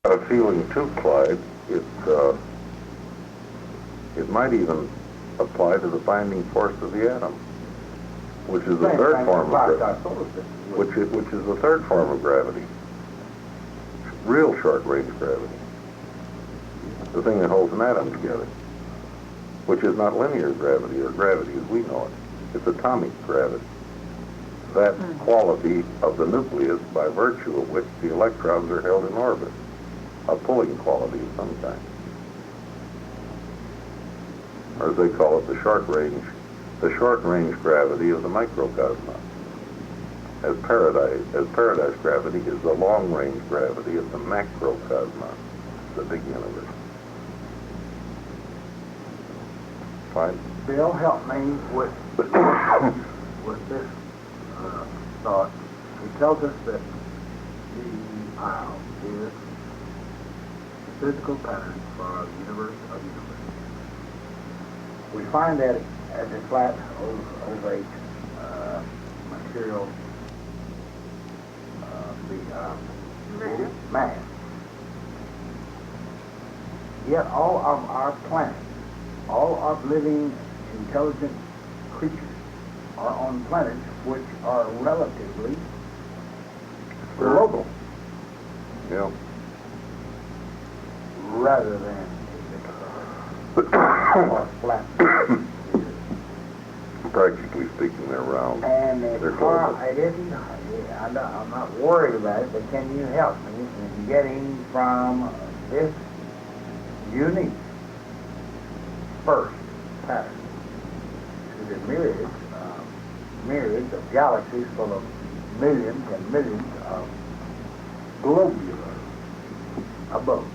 A feeling too, Clyde. It might even apply to the binding force of the atom, which is the third form of gravity. Which is the third form of gravity. Real short-range gravity. The thing that holds an atom together, which is not linear gravity or gravity as we know it. It's atomic gravity. That quality of the nucleus by virtue of which the electrons are held in orbit. A pulling quality of some kind. Or as they call it, the short-range gravity of the microcosmos. As paradise gravity is the long-range gravity of the macrocosmos, the big universe. Fine. Bill, help me with this thought. He tells us that the pile is the physical pattern for the universe of the universe. We find that as a flat ovate material, the mass. Yet all of our planet, all of living intelligent creatures are on planets which are relatively global. Yeah. Rather than flat. Practically speaking, they're round. And They're as global. far it isn't, I'm not worried about it, but can you help me in getting from this unique first pattern to the myriads of galaxies full of millions and millions of globular abodes?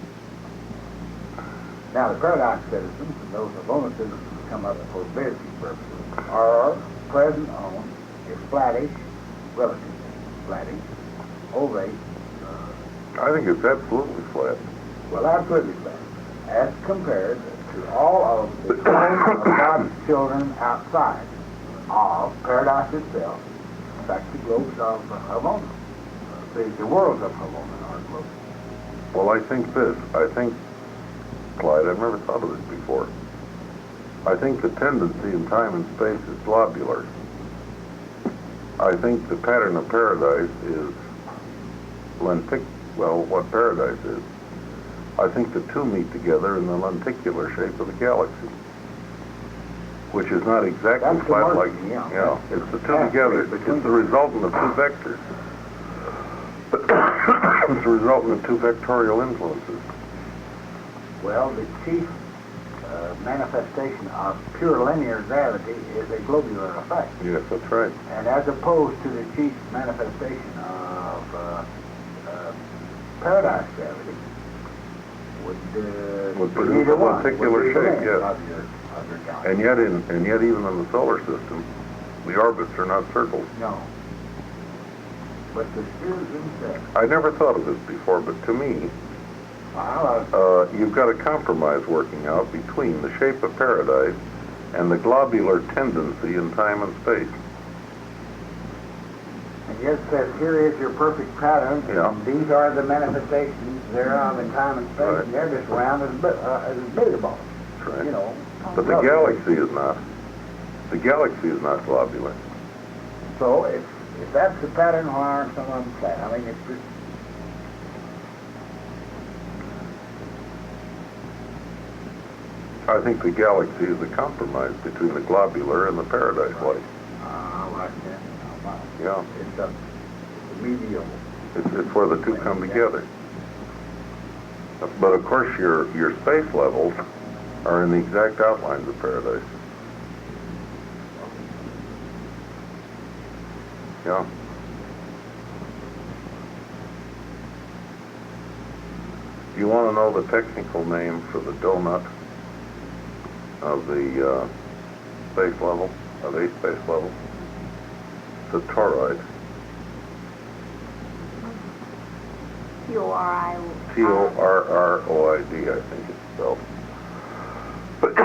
Now, the paradox citizens and those opponent citizens who come up for validity purposes are present on a flattish, relatively flattish, ovate. I think it's absolutely flat. Well, absolutely flat, as compared to all of the children of God's children outside of paradise itself. In fact, the globes of Havona, the worlds of Havona are globes. Well, I think, Clyde, I've never thought of this before. I think the tendency in time and space is globular. I think the pattern of paradise is what paradise is. I think the two meet together in the lenticular shape of the galaxy, which is not exactly That's flat the like, marking, yeah. It's the two together. It's the resultant of two vectors. It's the resultant of two vectorial influences. Well, the chief manifestation of pure linear gravity is a globular effect. Yes, that's right. And as opposed to the chief manifestation of paradise gravity, would produce a lenticular shape, yes. Of your galaxy. And yet even in the solar system, the orbits are not circles. No. But the sphere insect. I never thought of this before, but to me, you've got a compromise working out between the shape of paradise and the globular tendency in time and space. And yet it says, here is your perfect pattern, Yeah. and these are the manifestations thereof in time and space, Right. and they're just round as a billiard ball. That's right. You know. But the galaxy is not. The galaxy is not globular. So if that's the pattern, why aren't some of them flat? I mean, it's just... I think the galaxy is a compromise between the globular and the paradise-like. I like that. Yeah. It's a medium. It's where the two come together. But of course, your space levels are in the exact outlines of paradise. Yeah. Do you want to know the technical name for the donut of the space level, of a space level? It's a toroid. T-O-R-I. T-O-R-R-O-I-D, I think it's spelled. But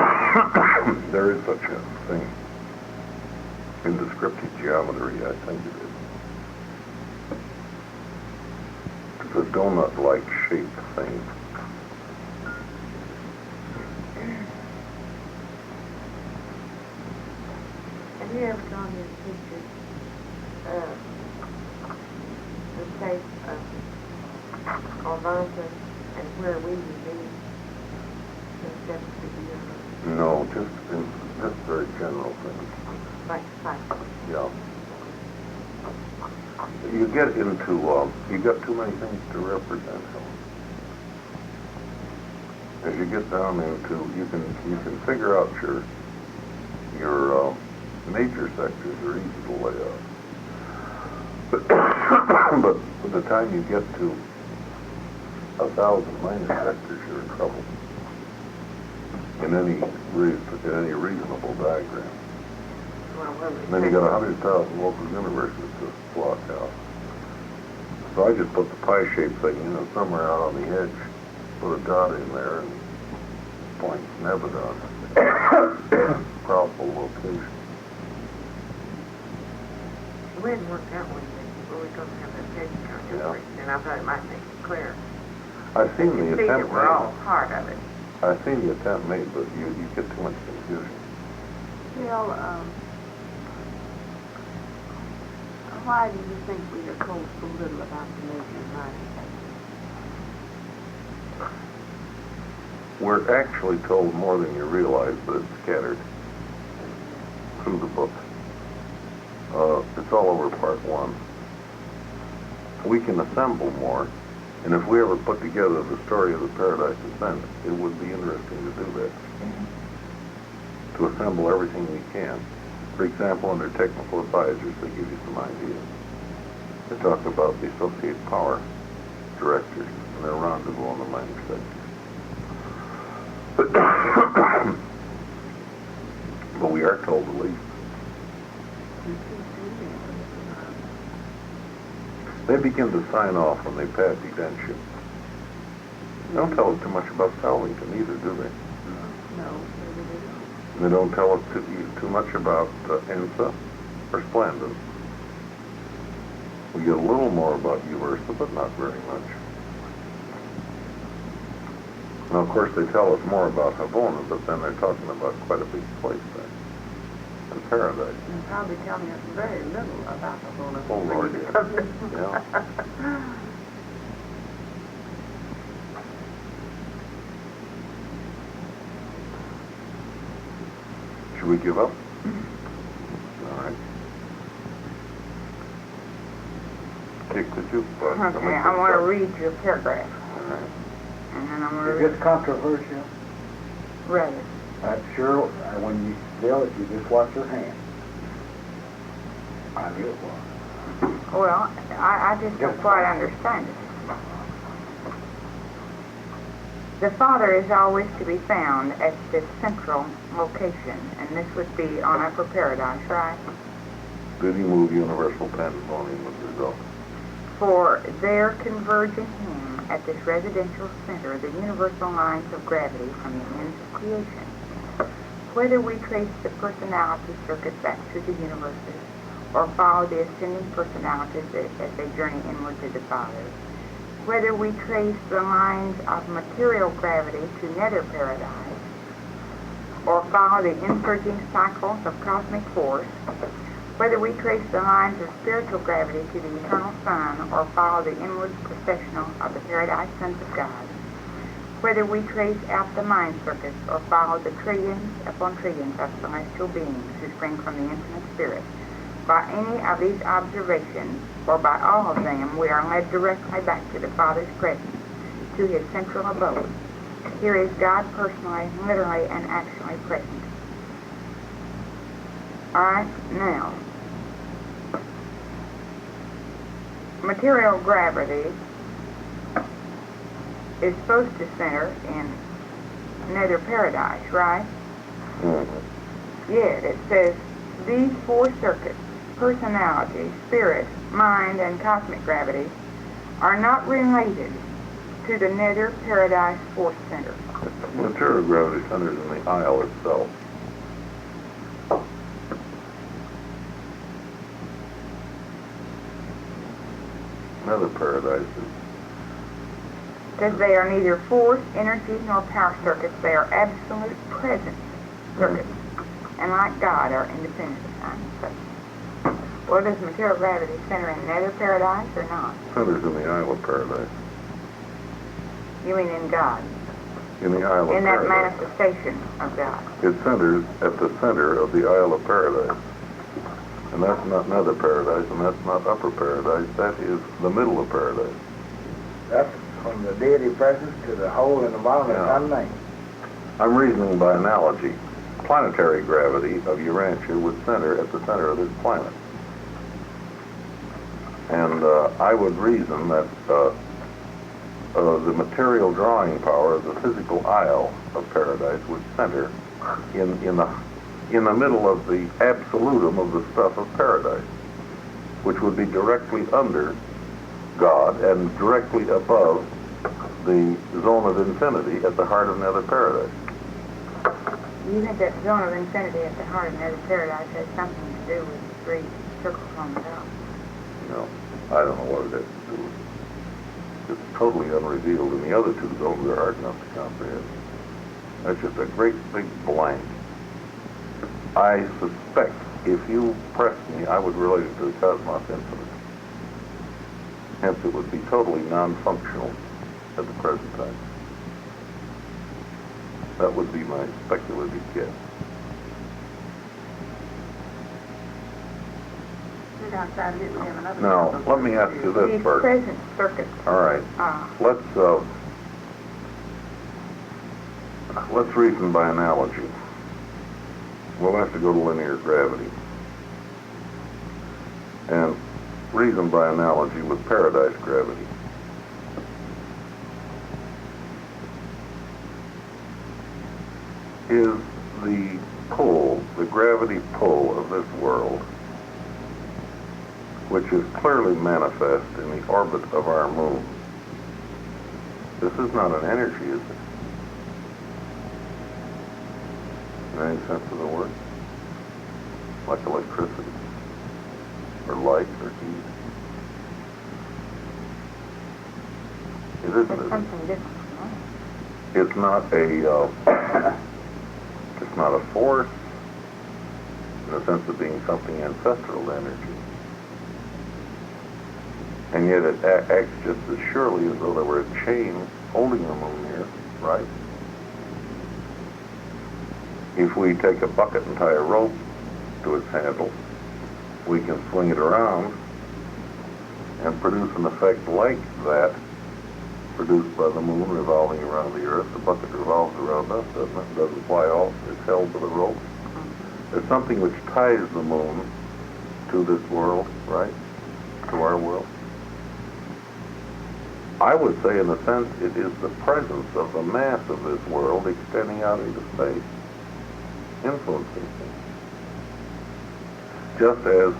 there is such a thing. In descriptive geometry, I think it is. It's a donut-like shape thing. Have you ever drawn your picture the shape of Alberta and where we would be in 70 years? No, just very general things. Like cycle. Yeah. You get into, you got too many things to represent them. As you get down into, you can figure out your major sectors are easy to lay out. But by the time you get to 1,000 minor sectors, you're in trouble. In any reasonable diagram. And then you got 100,000 local universes to block out. So I just put the pie-shaped thing, somewhere out on the edge, put a dot in there, and point Nevada, probable location. We hadn't worked out one yet. We were going to have that page calculation, and I thought it might make it clear. I've seen the See that attempt we're all made. part of it. I've seen the attempt made, but you get too much confusion. Bill, why do you think we are told so little about the major and minor sectors? We're actually told more than you realize, but it's scattered through the book. It's all over part one. We can assemble more, and if we ever put together the story of the Paradise Ascent, it would be interesting to do that. To assemble everything we can. For example, under technical advisors, they give you some ideas. They talk about the associate power directors and their rendezvous on the minor sectors. But we are told the least. They begin to sign off when they pass edenship. They don't tell us too much about Salvington either, do they? No. They don't tell us too much about ENSA or Splendid. We get a little more about Uversa, but not very much. Now, of course, they tell us more about Havona, but then they're talking about quite a big place there. The Paradise. You're probably telling us very little about the whole of Oh, Lord, yeah. Yeah. Should we give up? All right. Kick the jukebox. Okay, I want to read your paragraph. All right. And then I'm going If to it's controversial, read it. that's sure, when you bill it, you just watch your hand. I knew it was. Well, I just don't quite understand it. The Father is always to be found at this central location, and this would be on Upper Paradise, right? Did he move universal pandemonium as a result? For there converge in him at this residential center the universal lines of gravity from the ends of creation. Whether we trace the personality circuit back through the universes, or follow the ascending personalities as they journey inward to the Father, whether we trace the lines of material gravity to nether paradise, or follow the insurging cycles of cosmic force, whether we trace the lines of spiritual gravity to the eternal Sun, or follow the inward processional of the paradise sons of God, whether we trace out the mind circuits, or follow the trillions upon trillions of celestial beings who spring from the infinite Spirit, by any of these observations, or by all of them, we are led directly back to the Father's presence, to his central abode. Here is God personally, literally, and actually present. All right, now, material gravity is supposed to center in nether paradise, right? Mm-hmm. Yet it says these four circuits, personality, spirit, mind, and cosmic gravity, are not related to the nether paradise force center. Material gravity centers in the aisle itself. Another paradise is Because they are neither force, energy, nor power circuits. They are absolute presence circuits. And like God, are independent of time and space. Well, does material gravity center in nether paradise or not? Centers in the Isle of Paradise. You mean in God? In the Isle of In that Paradise. manifestation of God. It centers at the center of the Isle of Paradise. And that's not nether paradise, and that's not upper paradise. That is the middle of paradise. That's from the deity presence to the hole in the bottom Yeah. that's unnamed. I'm reasoning by analogy. Planetary gravity of Urantia would center at the center of this planet. And I would reason that the material drawing power of the physical Isle of Paradise would center in the middle of the absolutum of the stuff of paradise, which would be directly under God and directly above the zone of infinity at the heart of nether paradise. Do you think that zone of infinity at the heart of nether paradise has something to do with the three circles on the top? No, I don't know what it has to do with it. It's totally unrevealed, and the other two zones are hard enough to comprehend. That's just a great big blank. I suspect if you pressed me, I would relate it to the cosmos infinite. Hence, it would be totally non-functional at the present time. That would be my speculative guess. Look outside of it, we have another. Now, let me ask you this These first. present circuits. All right. Let's reason by analogy. We'll have to go to linear gravity. And reason by analogy with paradise gravity. Is the pull, the gravity pull of this world, which is clearly manifest in the orbit of our moon. This is not an energy, is it? In any sense of the word? Like electricity, or light, or heat. It isn't, It's is it? something different. It's not it's not a force in the sense of being something ancestral to energy. And yet it acts just as surely as though there were a chain holding the moon here, right? If we take a bucket and tie a rope to its handle, we can swing it around and produce an effect like that produced by the moon revolving around the earth. The bucket revolves around us, doesn't it? It doesn't fly off. It's held by the rope. There's something which ties the moon to this world, right? To our world. I would say, in a sense, it is the presence of the mass of this world extending out into space, influencing things. Just as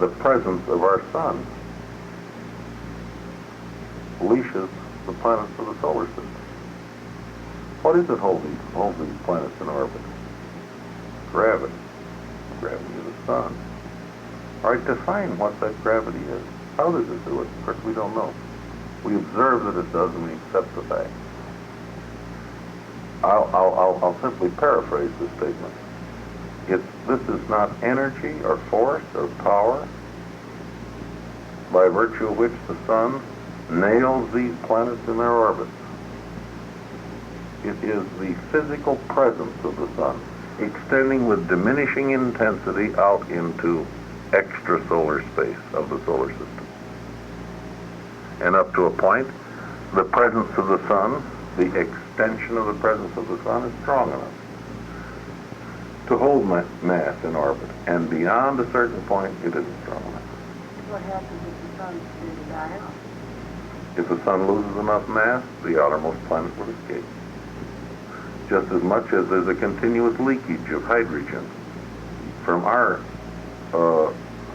the presence of our sun leashes the planets of the solar system. What is it holds these planets in orbit? Gravity. Gravity of the sun. All right, define what that gravity is. How does it do it? Of course, we don't know. We observe that it does, and we accept the fact. I'll simply paraphrase this statement. This is not energy or force or power by virtue of which the sun nails these planets in their orbits. It is the physical presence of the sun, extending with diminishing intensity out into extrasolar space of the solar system. And up to a point, the presence of the sun, the extension of the presence of the sun is strong enough to hold mass in orbit. And beyond a certain point, it isn't strong enough. What happens if the sun is to die out? If the sun loses enough mass, the outermost planet will escape. Just as much as there's a continuous leakage of hydrogen from our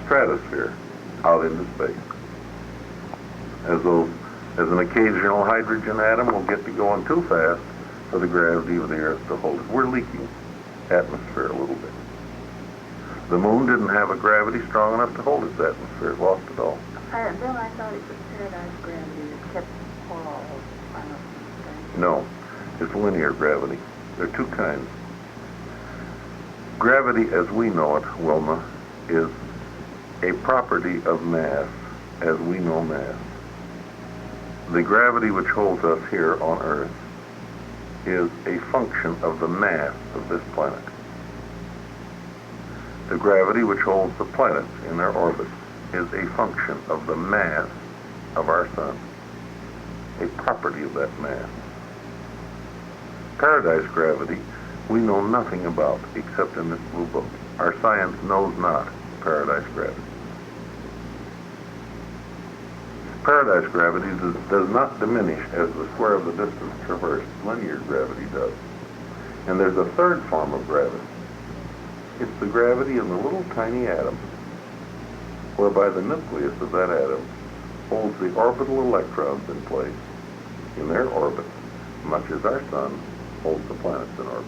stratosphere out into space. As an occasional hydrogen atom will get to going too fast for the gravity of the Earth to hold it. We're leaking atmosphere a little bit. The moon didn't have a gravity strong enough to hold its atmosphere. It lost it all. Bill, I thought it was paradise gravity that kept all. I know No, it's linear gravity. There are two kinds. Gravity as we know it, Wilma, is a property of mass as we know mass. The gravity which holds us here on Earth is a function of the mass of this planet. The gravity which holds the planets in their orbits is a function of the mass of our sun, a property of that mass. Paradise gravity we know nothing about except in this blue book. Our science knows not paradise gravity. Paradise gravity does not diminish as the square of the distance traversed. Linear gravity does. And there's a third form of gravity. It's the gravity in the little tiny atom, whereby the nucleus of that atom holds the orbital electrons in place in their orbit, much as our sun holds the planets in orbit.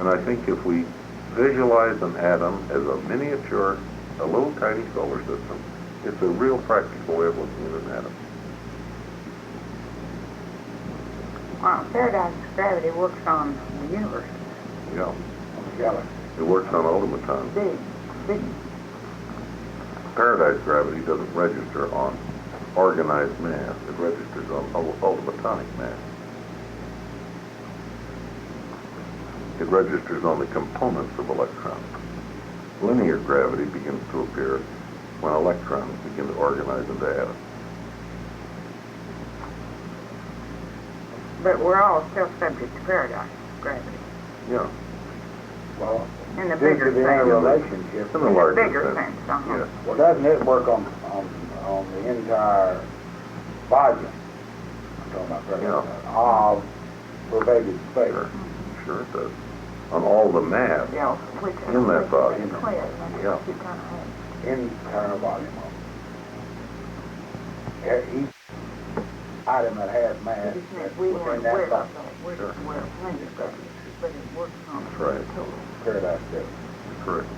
And I think if we visualize an atom as a miniature, a little tiny solar system, it's a real practical way of looking at an atom. Wow, paradise gravity works on the universe. Yeah. On the galaxy. It works on automatons. Big. Paradise gravity doesn't register on organized mass. It registers on automatonic mass. It registers on the components of electrons. Linear gravity begins to appear when electrons begin to organize into atoms. But we're all still subject to paradise gravity. Yeah. Well, In the due bigger to the sense. interrelationship. In the larger bigger sense. sense, uh-huh. Yes. Well, doesn't it work on the entire volume? I'm talking about paradise. Of pervaded space. Sure. Sure it does. On all the mass Yeah, which in that body. Yeah. Entire volume of it. Each item that has mass We within weren't that aware of body. that. We're Sure. just aware of linear gravity, but it works on That's right. the total. Paradise gravity. Correct.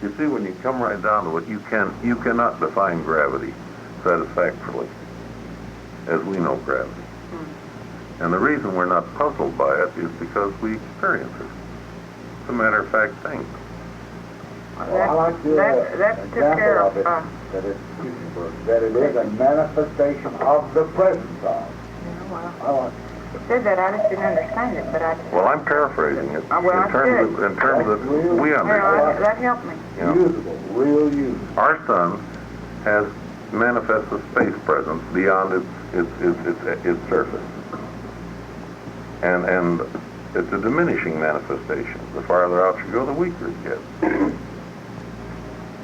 You see, when you come right down to it, you cannot define gravity satisfactorily as we know gravity. And the reason we're not puzzled by it is because we experience it. It's a matter of fact thing. Well, I like the That took care example of, of it, that it is a manifestation of the presence of. yeah, well, I like it said that, I just didn't understand it, but I... Well, I'm paraphrasing it Oh, well, in terms of we Well, understand. that helped me. You know, usable, real usable. our sun has manifests a space presence beyond its surface, and it's a diminishing manifestation. The farther out you go, the weaker it gets.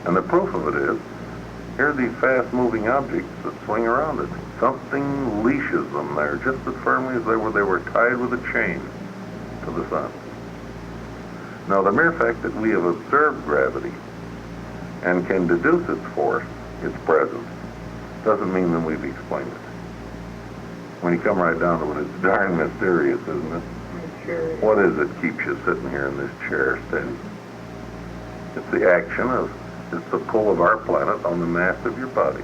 And the proof of it is, here are these fast-moving objects that swing around it. Something leashes them there just as firmly as they were tied with a chain to the sun. Now, the mere fact that we have observed gravity and can deduce its force, its presence, doesn't mean that we've explained it. When you come right down to it, it's darn mysterious, isn't it? It sure is. What is it keeps you sitting here in this chair steady? It's the action of, it's the pull of our planet on the mass of your body.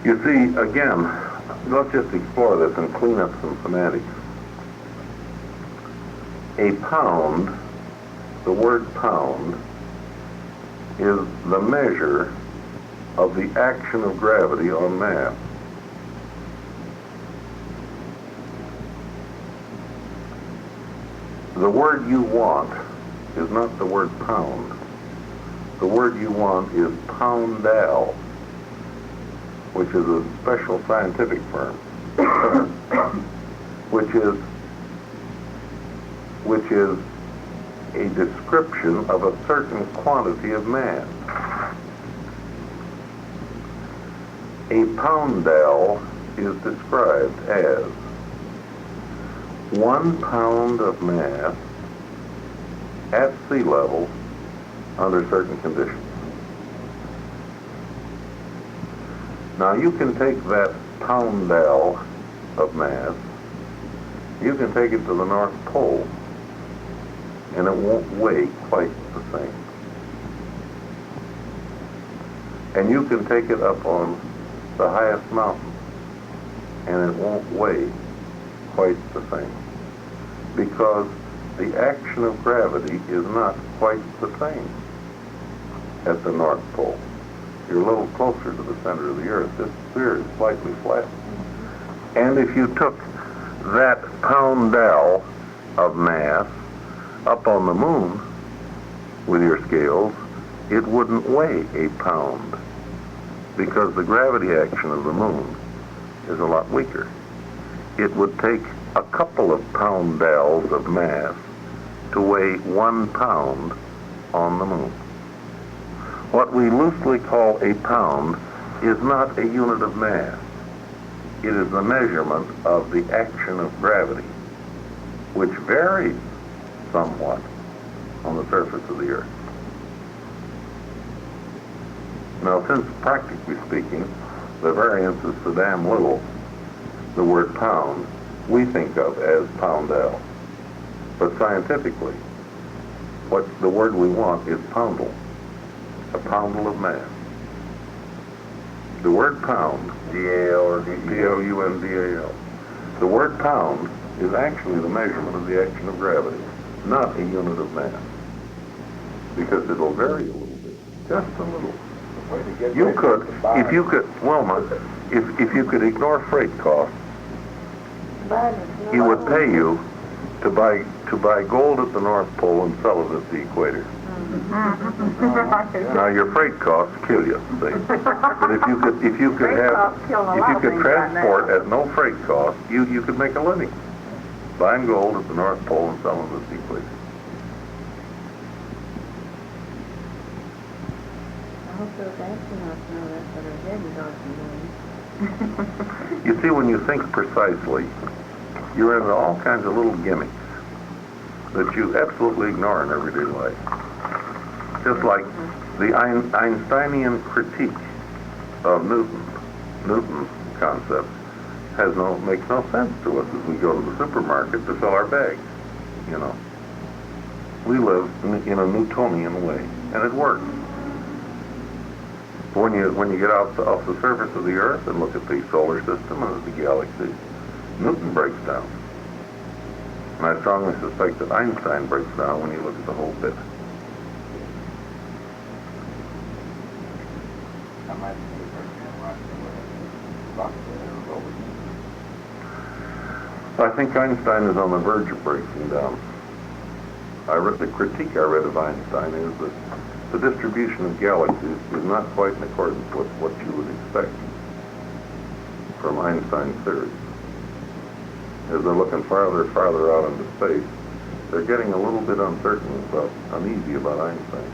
You see, again, let's just explore this and clean up some semantics. A pound, the word pound, is the measure of the action of gravity on mass. The word you want is not the word pound. The word you want is poundal, which is a special scientific term, which is a description of a certain quantity of mass. A poundal is described as 1 pound of mass at sea level under certain conditions. Now you can take that poundal of mass, you can take it to the North Pole, and it won't weigh quite the same. And you can take it up on the highest mountain, and it won't weigh quite the same, because the action of gravity is not quite the same at the North Pole. You're a little closer to the center of the Earth. This sphere is slightly flat. And if you took that pound-dal of mass up on the moon with your scales, it wouldn't weigh a pound, because the gravity action of the moon is a lot weaker. It would take a couple of pound-dals of mass to weigh 1 pound on the moon. What we loosely call a pound is not a unit of mass. It is the measurement of the action of gravity, which varies somewhat on the surface of the Earth. Now, since practically speaking, the variance is so damn little, the word pound we think of as pound-dal. But scientifically, what the word we want is poundal, a poundal of mass. The word pound, D-A-L or P-O-U-N-D-A-L, the word pound is actually the measurement of the action of gravity, not a unit of mass, because it'll vary a little bit, just a little. You could, if you could, Wilma, if you could ignore freight costs, he would pay you to buy gold at the North Pole and sell it at the equator. Now your freight costs kill you, see. But if you could transport at no freight cost, you could make a living buying gold at the North Pole and selling it at the equator. You see, when you think precisely, you're into all kinds of little gimmicks that you absolutely ignore in everyday life. Just like the Einsteinian critique of Newton's concept makes no sense to us as we go to the supermarket to fill our bags. You know, we live in a Newtonian way, and it works. When you get off the surface of the Earth and look at the solar system and at the galaxies, Newton breaks down. And I strongly suspect that Einstein breaks down when you look at the whole bit. I think Einstein is on the verge of breaking down. The critique I read of Einstein is that the distribution of galaxies is not quite in accordance with what you would expect from Einstein's theory. As they're looking farther and farther out into space, they're getting a little bit uneasy about Einstein.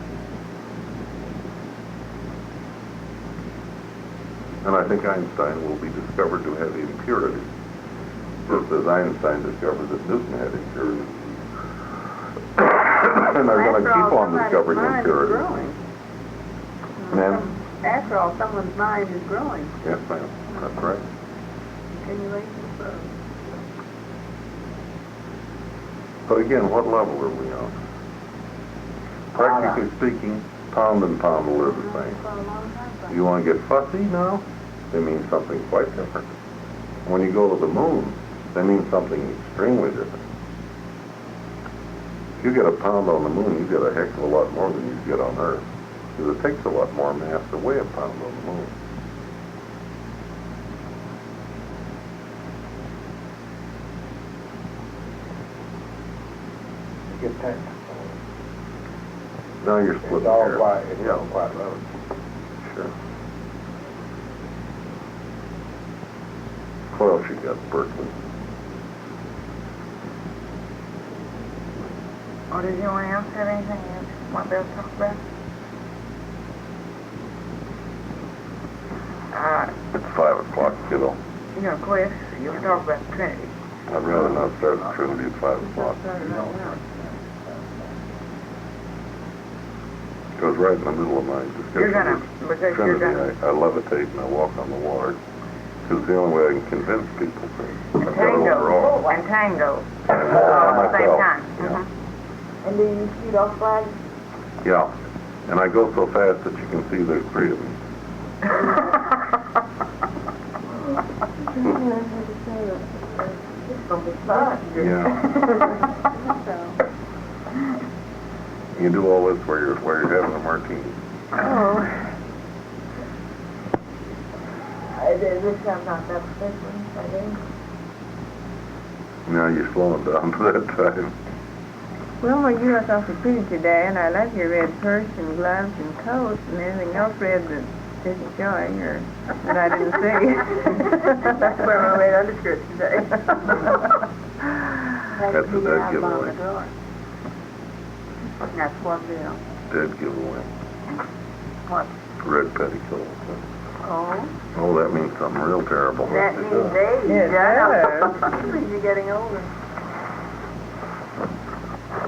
And I think Einstein will be discovered to have impurities, just as Einstein discovered that Newton had impurities. And they're going to keep on discovering impurities. After all, someone's mind is growing. Yes, ma'am. That's right. Continuation of growth. But again, what level are we on? Practically speaking, pound and poundal are the same. You want to get fussy now? They mean something quite different. When you go to the moon, they mean something extremely different. If you get a pound on the moon, you get a heck of a lot more than you get on Earth, because it takes a lot more mass to weigh a pound on the moon. You get technical. Now you're splitting It's all hairs. quite, it's all quite low. Sure. What else you got, Berkeley? Or does anyone else have anything else you want to talk about? It's 5 o'clock, kiddo. You know, Cliff, you were talking about the Trinity. I'd rather not start the Trinity at 5 o'clock. Goes right in the middle of my discussion. Trinity, I levitate and I walk on the water. Because the only way I can convince people And tango. And tango. All at the same time. Yeah. And do you shoot off flags? Yeah. And I go so fast that you can see there's 3 of me. It's gonna be fun. Yeah. You do all this while you're having a martini. Oh. This time not that special, I think. Now you're slowing down to that time. Well, you look awfully pretty today, and I like your red purse and gloves and coat and anything else red that isn't showing or that I didn't see. That's where my red underskirt today. That's a dead giveaway. That's what Bill. Dead giveaway. What? Red petticoat. Oh. Oh, that means something real terrible. That means age. It does. That means you're getting older.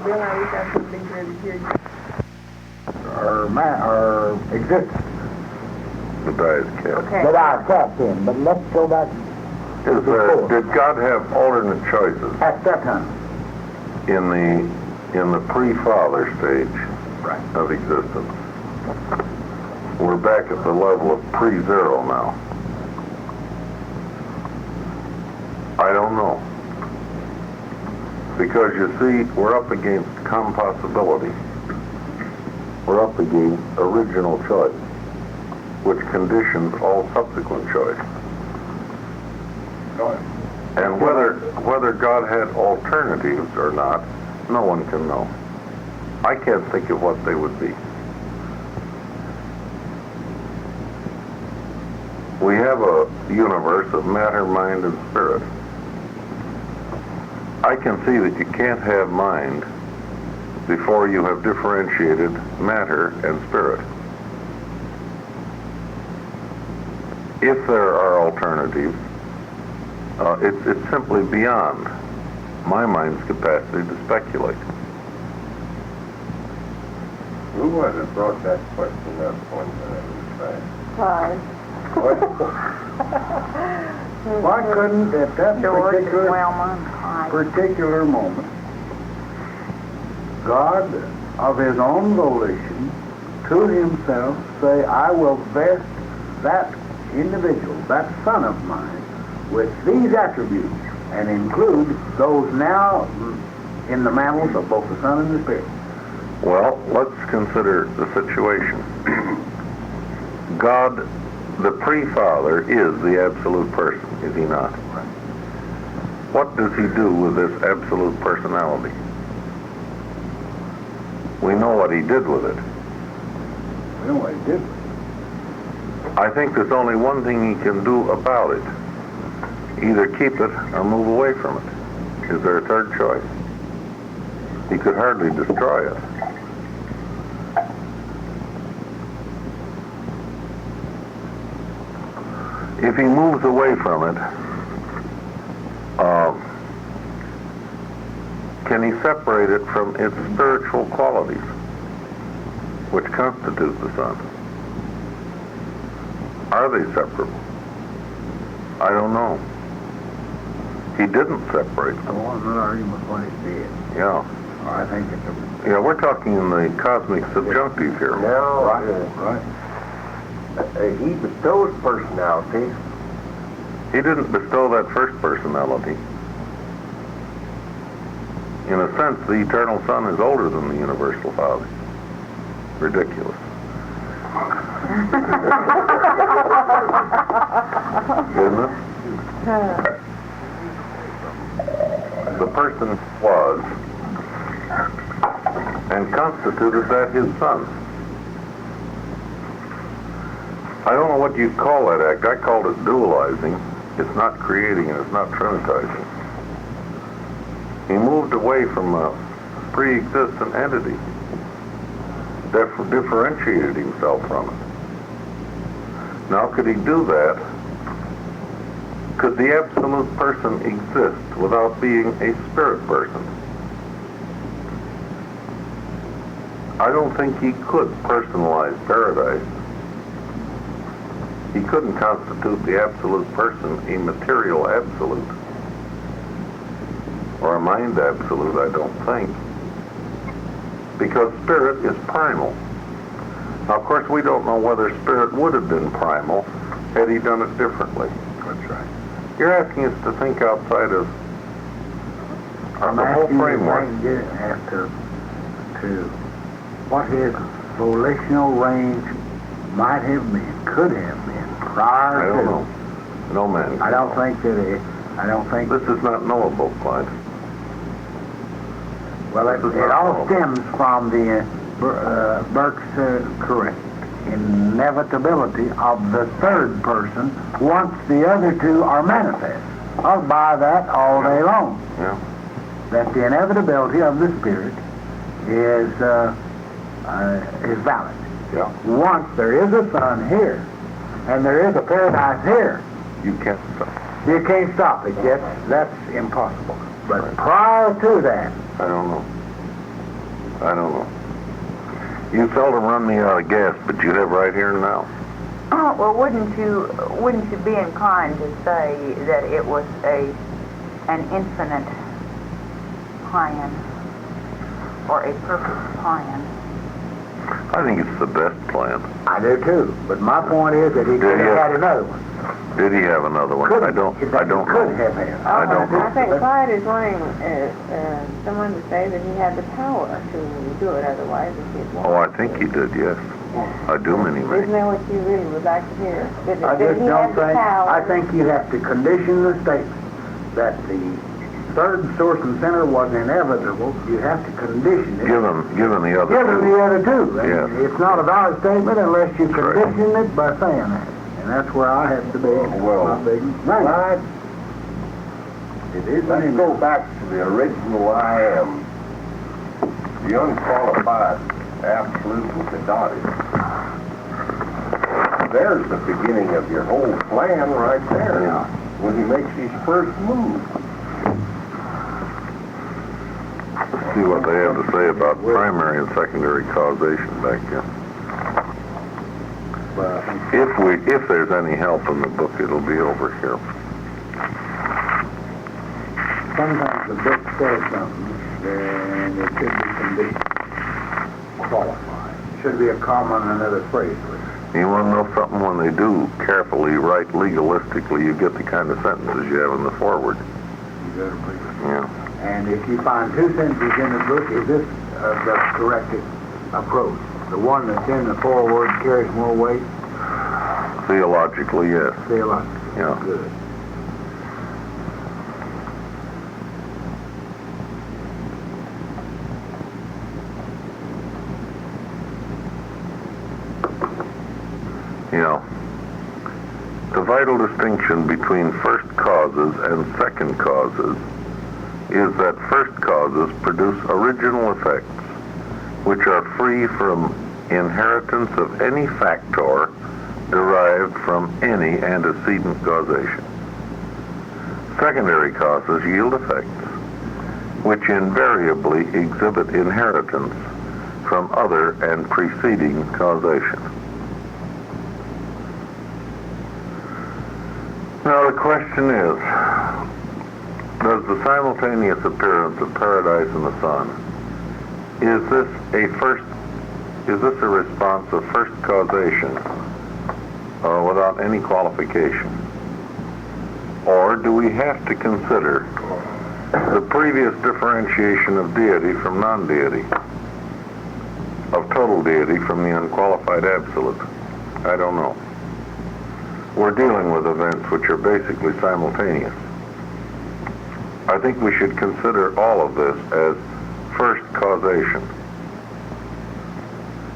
Bill, I wish I had something here to hear you. Our existence. The diet cat. Okay. That our cat's in, but let's go back Did God have alternate choices at that time. in the pre-father stage of existence? We're back at the level of pre-zero now. I don't know. Because you see, we're up against compossibility. We're up against original choice, which conditions all subsequent choice. And whether God had alternatives or not, no one can know. I can't think of what they would be. We have a universe of matter, mind, and spirit. I can see that you can't have mind before you have differentiated matter and spirit. If there are alternatives, it's simply beyond my mind's capacity to speculate. Who would have brought that question up one time? Hi. Why couldn't at that George and Wilma. particular moment, God, of his own volition, to himself say, I will vest that individual, that son of mine, with these attributes, and include those now in the mantles of both the Son and the Spirit? Well, let's consider the situation. God, the pre-father, is the absolute person, is he not? What does he do with this absolute personality? We know what he did with it. We know what he did. I think there's only one thing he can do about it. Either keep it or move away from it. Is there a third choice? He could hardly destroy it. If he moves away from it, can he separate it from its spiritual qualities, which constitute the Son? Are they separable? I don't know. He didn't separate them. I wasn't arguing with what he did. Yeah. I think it's Yeah, we're talking in the cosmic subjunctive here. No, right. He bestows personality. He didn't bestow that first personality. In a sense, the eternal Son is older than the universal Father. Ridiculous. Isn't it? The person was and constituted that his Son. I don't know what you'd call that act. I called it dualizing. It's not creating and it's not trinitizing. He moved away from a pre-existent entity, differentiated himself from it. Now, could he do that? Could the absolute person exist without being a spirit person? I don't think he could personalize paradise. He couldn't constitute the absolute person a material absolute. Or a mind absolute, I don't think. Because spirit is primal. Now, of course, we don't know whether spirit would have been primal had he done it differently. That's right. You're asking us to think outside of the whole framework. As to what his volitional range might have been, could have been, prior I to. don't know. No man. I don't think that it, I don't think. This is not knowable, Clyde. Well, it all stems from the Burke's correct inevitability of the third person once the other two are manifest. I'll buy that all day long. Yeah. That the inevitability of the spirit is valid. Yeah. Once there is a sun here, and there is a paradise here, You can't stop. you can't stop it yet. That's impossible. But prior to that, I don't know. I don't know. You seldom run me out of gas, but you have right here and now. Oh, well, wouldn't you be inclined to say that it was an infinite plan or a perfect plan? I think it's the best plan. I do too. But my point is that he could have had another one. Did he have another one? I don't Could know. have had. I don't know. I think Clyde is wanting someone to say that he had the power to do it, otherwise if he'd Oh, I think he did, yes. I do, many. Isn't that what you really would like to hear? I just don't think, I think you have to condition the statement that the third source and center was inevitable. You have to condition it. Given the other Given two. the other two. And Yes. it's not a valid statement unless you That's right. condition it by saying that. And that's where I have to be. Well, my big Clyde, let's go back to the original I am. The unqualified, absolute and cadotic. There's the beginning of your whole plan right there. Yeah. When he makes his first move. See what they have to say about primary and secondary causation back there. But I think If there's any help in the book, it'll be over here. sometimes the book says something, then it should be conditioned. Qualified. Should be a comma and another phrase with it. You want to know something? When they do carefully write legalistically, you get the kind of sentences you have in the foreword. You better believe it. Yeah. And if you find two sentences in the book, is this the corrected approach? The one that's in the foreword carries more weight? Theologically, yes. Theologically. Yeah. Good. You know, the vital distinction between first causes and second causes is that first causes produce original effects which are free from inheritance of any factor derived from any antecedent causation. Secondary causes yield effects which invariably exhibit inheritance from other and preceding causation. Now the question is, does the simultaneous appearance of paradise and the sun, is this a response of first causation without any qualification? Or do we have to consider the previous differentiation of deity from non-deity, of total deity from the unqualified absolute? I don't know. We're dealing with events which are basically simultaneous. I think we should consider all of this as first causation,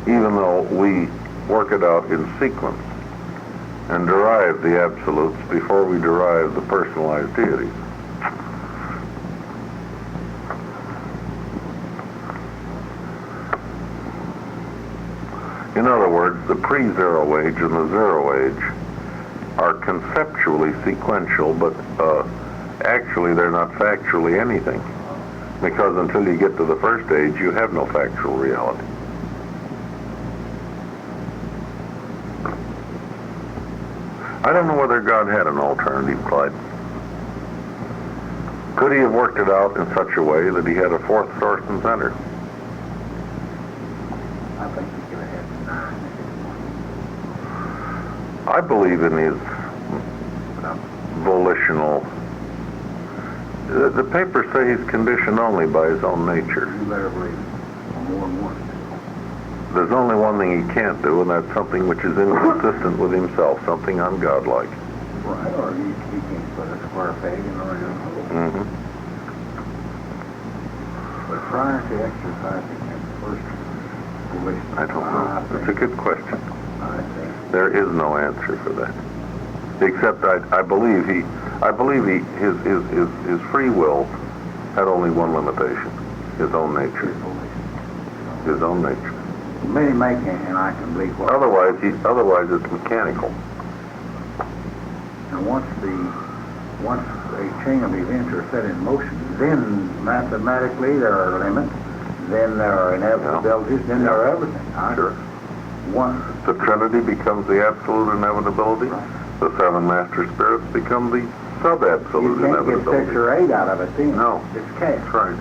even though we work it out in sequence and derive the absolutes before we derive the personalized deities. In other words, the pre-zero age and the zero age are conceptually sequential, but actually they're not factually anything, because until you get to the first age, you have no factual reality. I don't know whether God had an alternative, Clyde. Could he have worked it out in such a way that he had a fourth source and center? I think you could have. I believe in his volitional. The papers say he's conditioned only by his own nature. You better believe it. More than once. There's only one thing he can't do, and that's something which is inconsistent with himself, something ungodlike. Right, or he can't put a square peg in a round hole. Mm-hmm. But prior to exercising his first volition, I don't know. It's a good question. I think There is no answer for that. Except I believe his free will had only one limitation: his own nature. His own nature. many make it, and I can believe what. Otherwise it's mechanical. And once a chain of events are set in motion, then mathematically there are limits, then there are inevitabilities, then there are everything. Sure. Once The Trinity becomes the absolute inevitability. The seven master spirits become the sub-absolute you can't get inevitability. 6 or 8 out of it, then. No. It's chaos.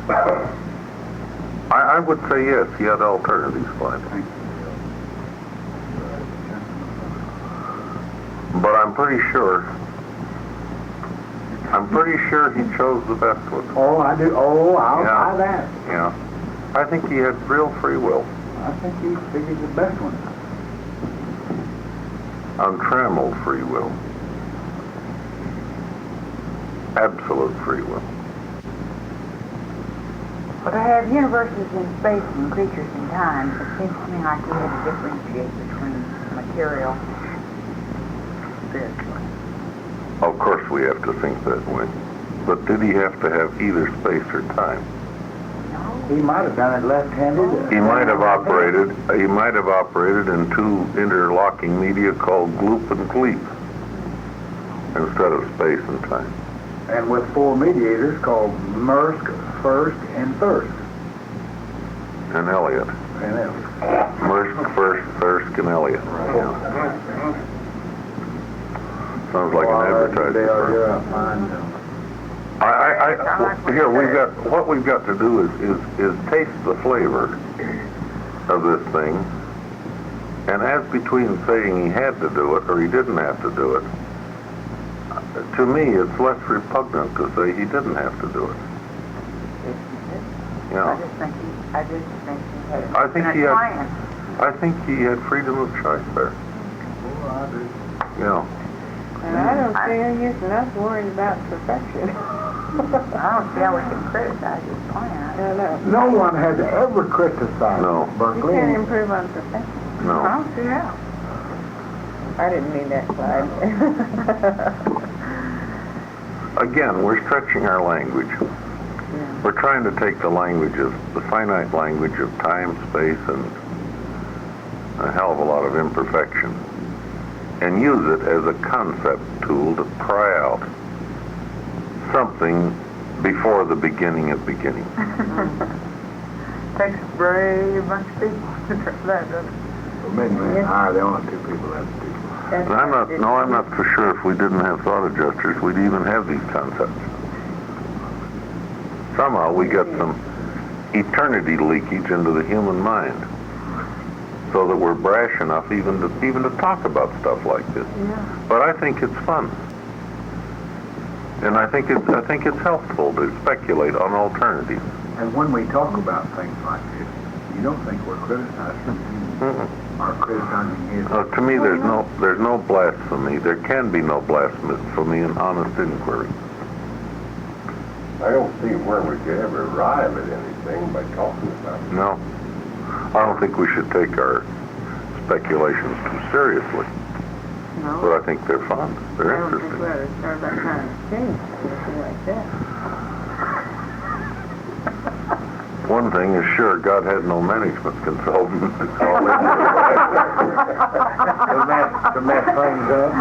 That's right. I would say yes, he had alternatives, Clyde. But I'm pretty sure he chose the best one. Oh, I do. Oh, I'll Yeah. buy that. Yeah. I think he had real free will. I think he figured the best one. Untrammeled free will. Absolute free will. Well, to have universes in space and creatures in time, it seems to me like we had to differentiate between material and spiritual. Of course we have to think that way. But did he have to have either space or time? He might have done it left-handed. He might have operated in two interlocking media called gloop and gleep instead of space and time. And with 4 mediators called Mursk, First, and Thirst. And Elliot. And that Mersk, First, Thirsk, and Elliot. Sounds like an advertisement. You're a fine gentleman. Here what we've got to do is taste the flavor of this thing, and as between saying he had to do it or he didn't have to do it, to me it's less repugnant to say he didn't have to do it. Yeah. I just think he had I think he had. plan. I think he had freedom of choice there. Oh, I do. Yeah. And I don't see any use in us worrying about perfection. I don't see how we can criticize his plan. I know. No one has ever criticized No. You Berkeley. can't improve on perfection. I No. don't see how. I didn't mean that, Clyde. Again, we're stretching our language. We're trying to take the finite language of time, space, and a hell of a lot of imperfection, and use it as a concept tool to pry out something before the beginning of beginning. Takes a brave bunch of people to try that, doesn't it? Well, maybe me and I are the only 2 people that do. And I'm not so sure if we didn't have thought adjusters, we'd even have these concepts. Somehow we got some eternity leakage into the human mind, so that we're brash enough even to talk about stuff like this. Yeah. But I think it's fun, and I think it's helpful to speculate on alternatives. And when we talk about things like this, you don't think we're criticizing him or criticizing his. To me, there's no blasphemy. There can be no blasphemy in honest inquiry. I don't see where we could ever arrive at anything by talking about it. No, I don't think we should take our speculations too seriously. No. But I think they're fun. They're I don't think interesting. we ought to start that kind of thing, anything like that. One thing is sure, God had no management consultant. To mess things up.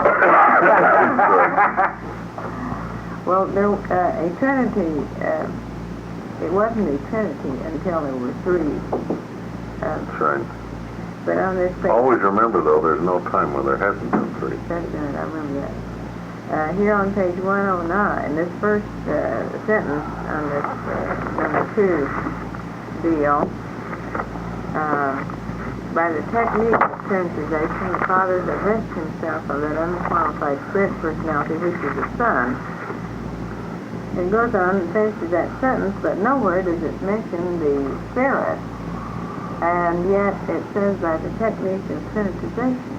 Well, eternity, it wasn't eternity until there were 3. That's right. But on this page, Always remember, though, there's no time where there hasn't been 3. that's good, I remember that. Here on page 109, this first sentence on this number 2 deal, By the technique of trinitization, the Father divests himself of that unqualified spirit personality which is the Son. It goes on and finishes that sentence, but nowhere does it mention the Spirit. And yet it says by the technique of trinitization.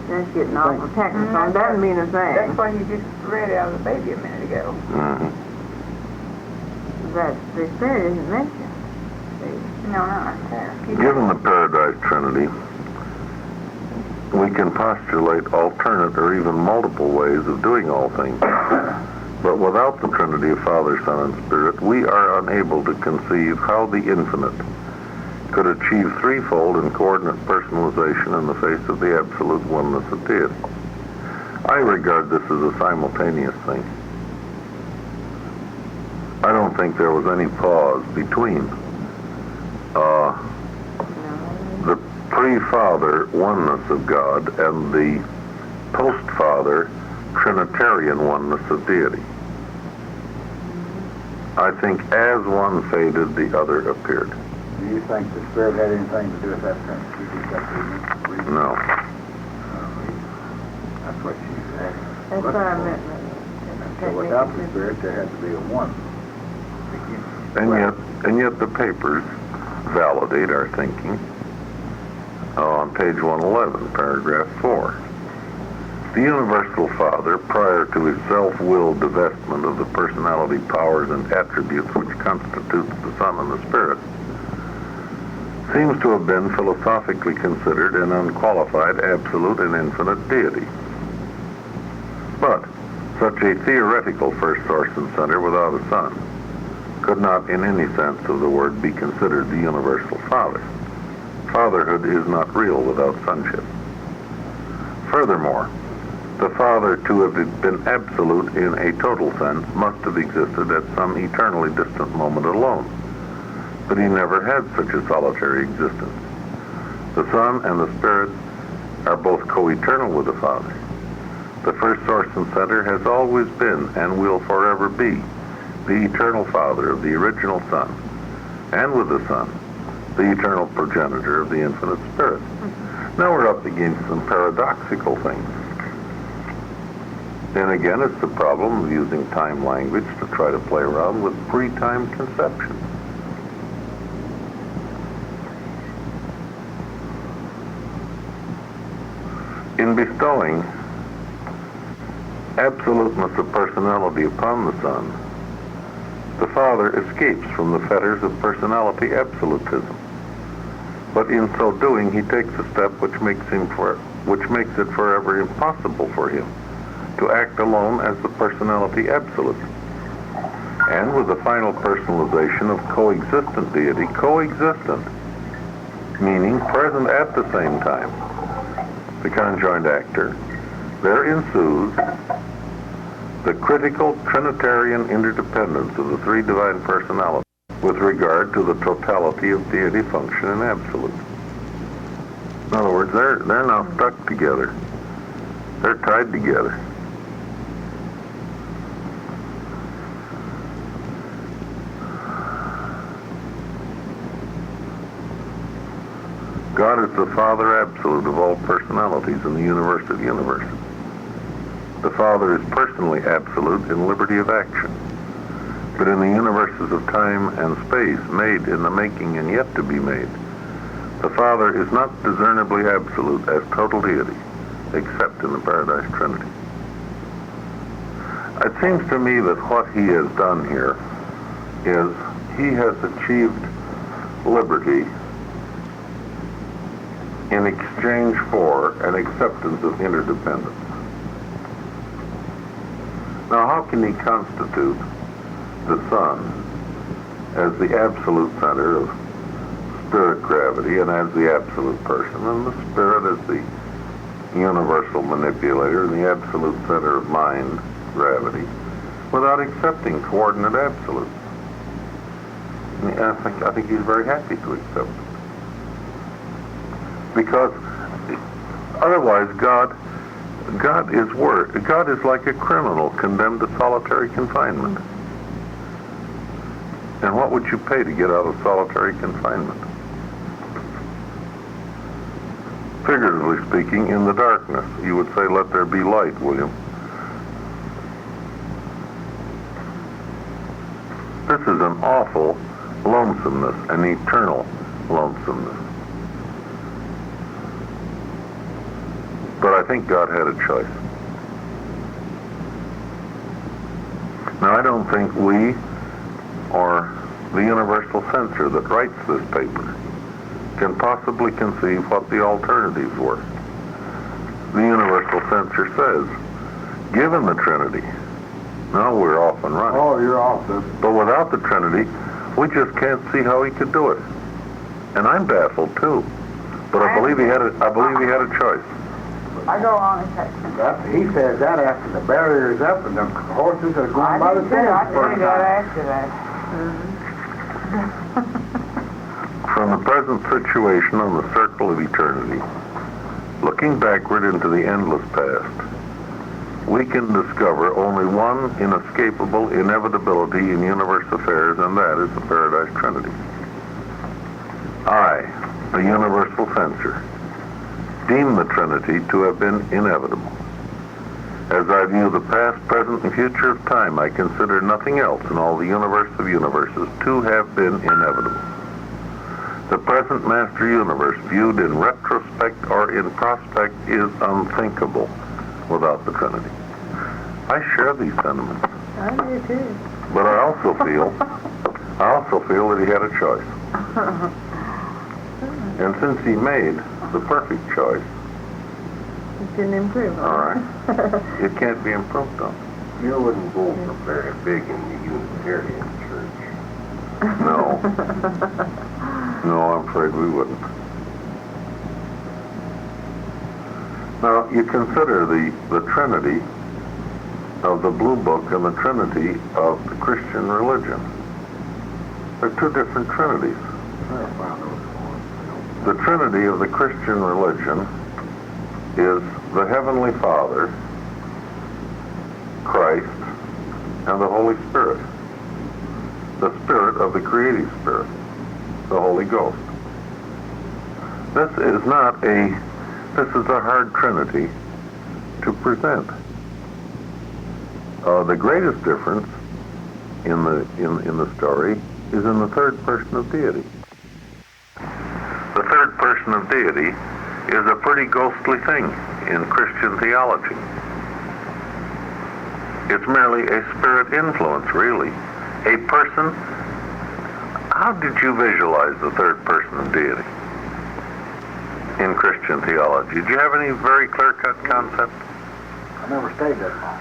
That's getting awful technical. It doesn't mean a thing. That's what you just read out of the baby a minute ago. But the Spirit isn't mentioned. No, not there. Given the Paradise Trinity, we can postulate alternate or even multiple ways of doing all things. But without the Trinity of Father, Son, and Spirit, we are unable to conceive how the infinite could achieve threefold and coordinate personalization in the face of the absolute oneness of deity. I regard this as a simultaneous thing. I don't think there was any pause between the pre-Father oneness of God and the post-Father Trinitarian oneness of deity. I think as one faded, the other appeared. Do you think the Spirit had anything to do with that Trinity? No. That's what she said. That's what I meant. So without the Spirit, there had to be a one. And yet the papers validate our thinking. On page 111, paragraph 4. The Universal Father, prior to his self-willed divestment of the personality, powers, and attributes which constitutes the Son and the Spirit, seems to have been philosophically considered an unqualified, absolute, and infinite deity. But such a theoretical first source and center without a Son could not in any sense of the word be considered the Universal Father. Fatherhood is not real without sonship. Furthermore, the Father, to have been absolute in a total sense, must have existed at some eternally distant moment alone. But he never had such a solitary existence. The Son and the Spirit are both co-eternal with the Father. The first source and center has always been and will forever be the eternal Father of the original Son, and with the Son, the eternal progenitor of the infinite Spirit. Now we're up against some paradoxical things. And again, it's the problem of using time language to try to play around with pre-time conception. In bestowing absoluteness of personality upon the Son, the Father escapes from the fetters of personality absolutism. But in so doing, he takes a step which makes it forever impossible for him to act alone as the personality absolute. And with the final personalization of coexistent deity, coexistent, meaning present at the same time, the conjoined actor, there ensues the critical Trinitarian interdependence of the three divine personalities with regard to the totality of deity, function, and absolute. In other words, they're now stuck together. They're tied together. God is the Father absolute of all personalities in the universe of universes. The Father is personally absolute in liberty of action. But in the universes of time and space, made in the making and yet to be made, the Father is not discernibly absolute as total deity, except in the Paradise Trinity. It seems to me that what he has done here is he has achieved liberty in exchange for an acceptance of interdependence. Now, how can he constitute the Son as the absolute center of spirit gravity and as the absolute person, and the Spirit as the universal manipulator and the absolute center of mind gravity, without accepting coordinate absolutes? I think he's very happy to accept it. Because otherwise God is like a criminal condemned to solitary confinement. And what would you pay to get out of solitary confinement? figuratively speaking, in the darkness. You would say, let there be light, William. This is an awful lonesomeness, an eternal lonesomeness. But I think God had a choice. Now, I don't think we or the universal censor that writes this paper can possibly conceive what the alternatives were. The universal censor says, given the Trinity, now we're off and running. Oh, you're off the... But without the Trinity, we just can't see how he could do it. And I'm baffled too. But I believe he had a choice. I go on and say. He says that after the barrier's up and the horses are going by the fence. I think that after that. From the present situation on the circle of eternity, looking backward into the endless past, we can discover only one inescapable inevitability in universe affairs, and that is the Paradise Trinity. I, the universal censor, deem the Trinity to have been inevitable. As I view the past, present, and future of time, I consider nothing else in all the universe of universes to have been inevitable. The present master universe, viewed in retrospect or in prospect, is unthinkable without the Trinity. I share these sentiments. I do too. But I also feel that he had a choice. And since he made the perfect choice, You can improve on all right, it can't be improved on. You wouldn't go for very big in the Unitarian church. No. No, I'm afraid we wouldn't. Now, you consider the Trinity of the Blue Book and the Trinity of the Christian religion. They're two different Trinities. The Trinity of the Christian religion is the Heavenly Father, Christ, and the Holy Spirit. The Spirit of the Creative Spirit, the Holy Ghost. This is a hard Trinity to present. The greatest difference in the story is in the third person of deity. The third person of deity is a pretty ghostly thing in Christian theology. It's merely a spirit influence, really. A person. How did you visualize the third person of deity in Christian theology? Did you have any very clear-cut concept? I never stayed that long.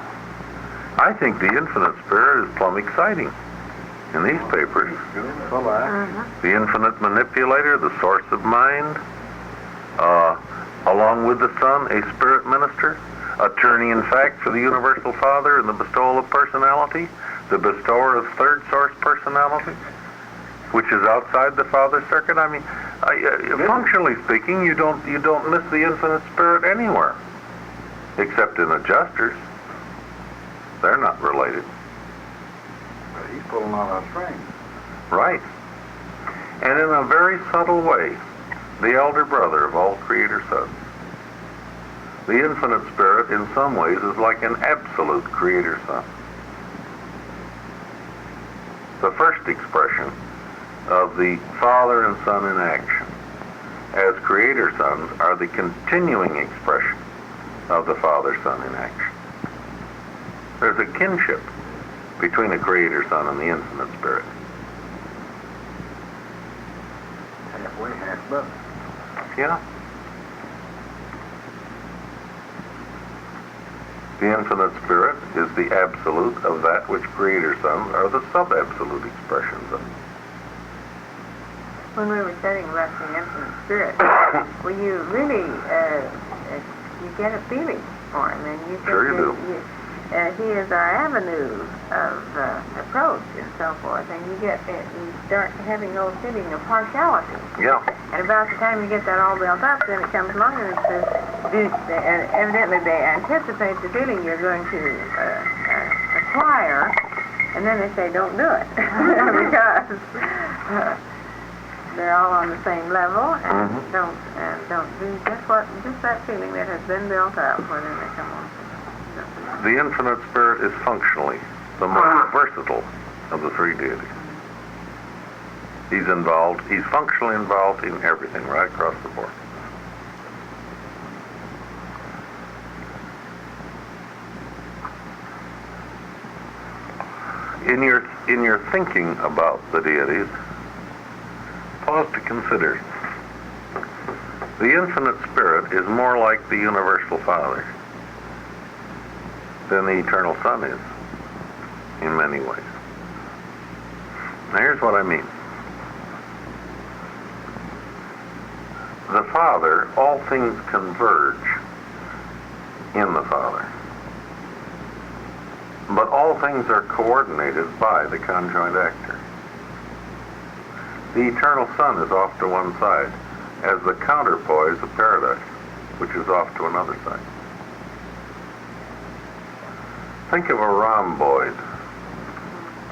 I think the infinite spirit is plumb exciting in these papers. The infinite manipulator, the source of mind, along with the Son, a spirit minister, attorney in fact for the universal Father in the bestowal of personality, the bestower of third source personality, which is outside the Father circuit. I mean, functionally speaking, you don't miss the infinite spirit anywhere, except in adjusters. They're not related. But he's pulling on our strings. Right. And in a very subtle way, the elder brother of all creator sons. The infinite spirit in some ways is like an absolute creator son. The first expression of the Father and Son in action as creator sons are the continuing expression of the Father, Son in action. There's a kinship between the creator son and the infinite spirit. Halfway, half brother. Yeah. The infinite spirit is the absolute of that which creator sons are the sub-absolute expressions of. When we were studying about the infinite spirit, well, you really, you get a feeling for him, and you think Sure you do. He is our avenue of approach and so forth, and you start having no feeling of partiality. Yeah. And about the time you get that all built up, then it comes along and it says, and evidently they anticipate the feeling you're going to acquire, and then they say, don't do it. Because they're all on the same level and Mhm. don't do just that feeling that has been built up when they come on. The infinite spirit is functionally the most versatile of the three deities. He's functionally involved in everything right across the board. In your thinking about the deities, pause to consider. The infinite spirit is more like the universal Father than the eternal Son is in many ways. Now here's what I mean. The Father, all things converge in the Father. But all things are coordinated by the conjoint actor. The eternal Son is off to one side, as the counterpoise of paradise, which is off to another side. Think of a rhomboid,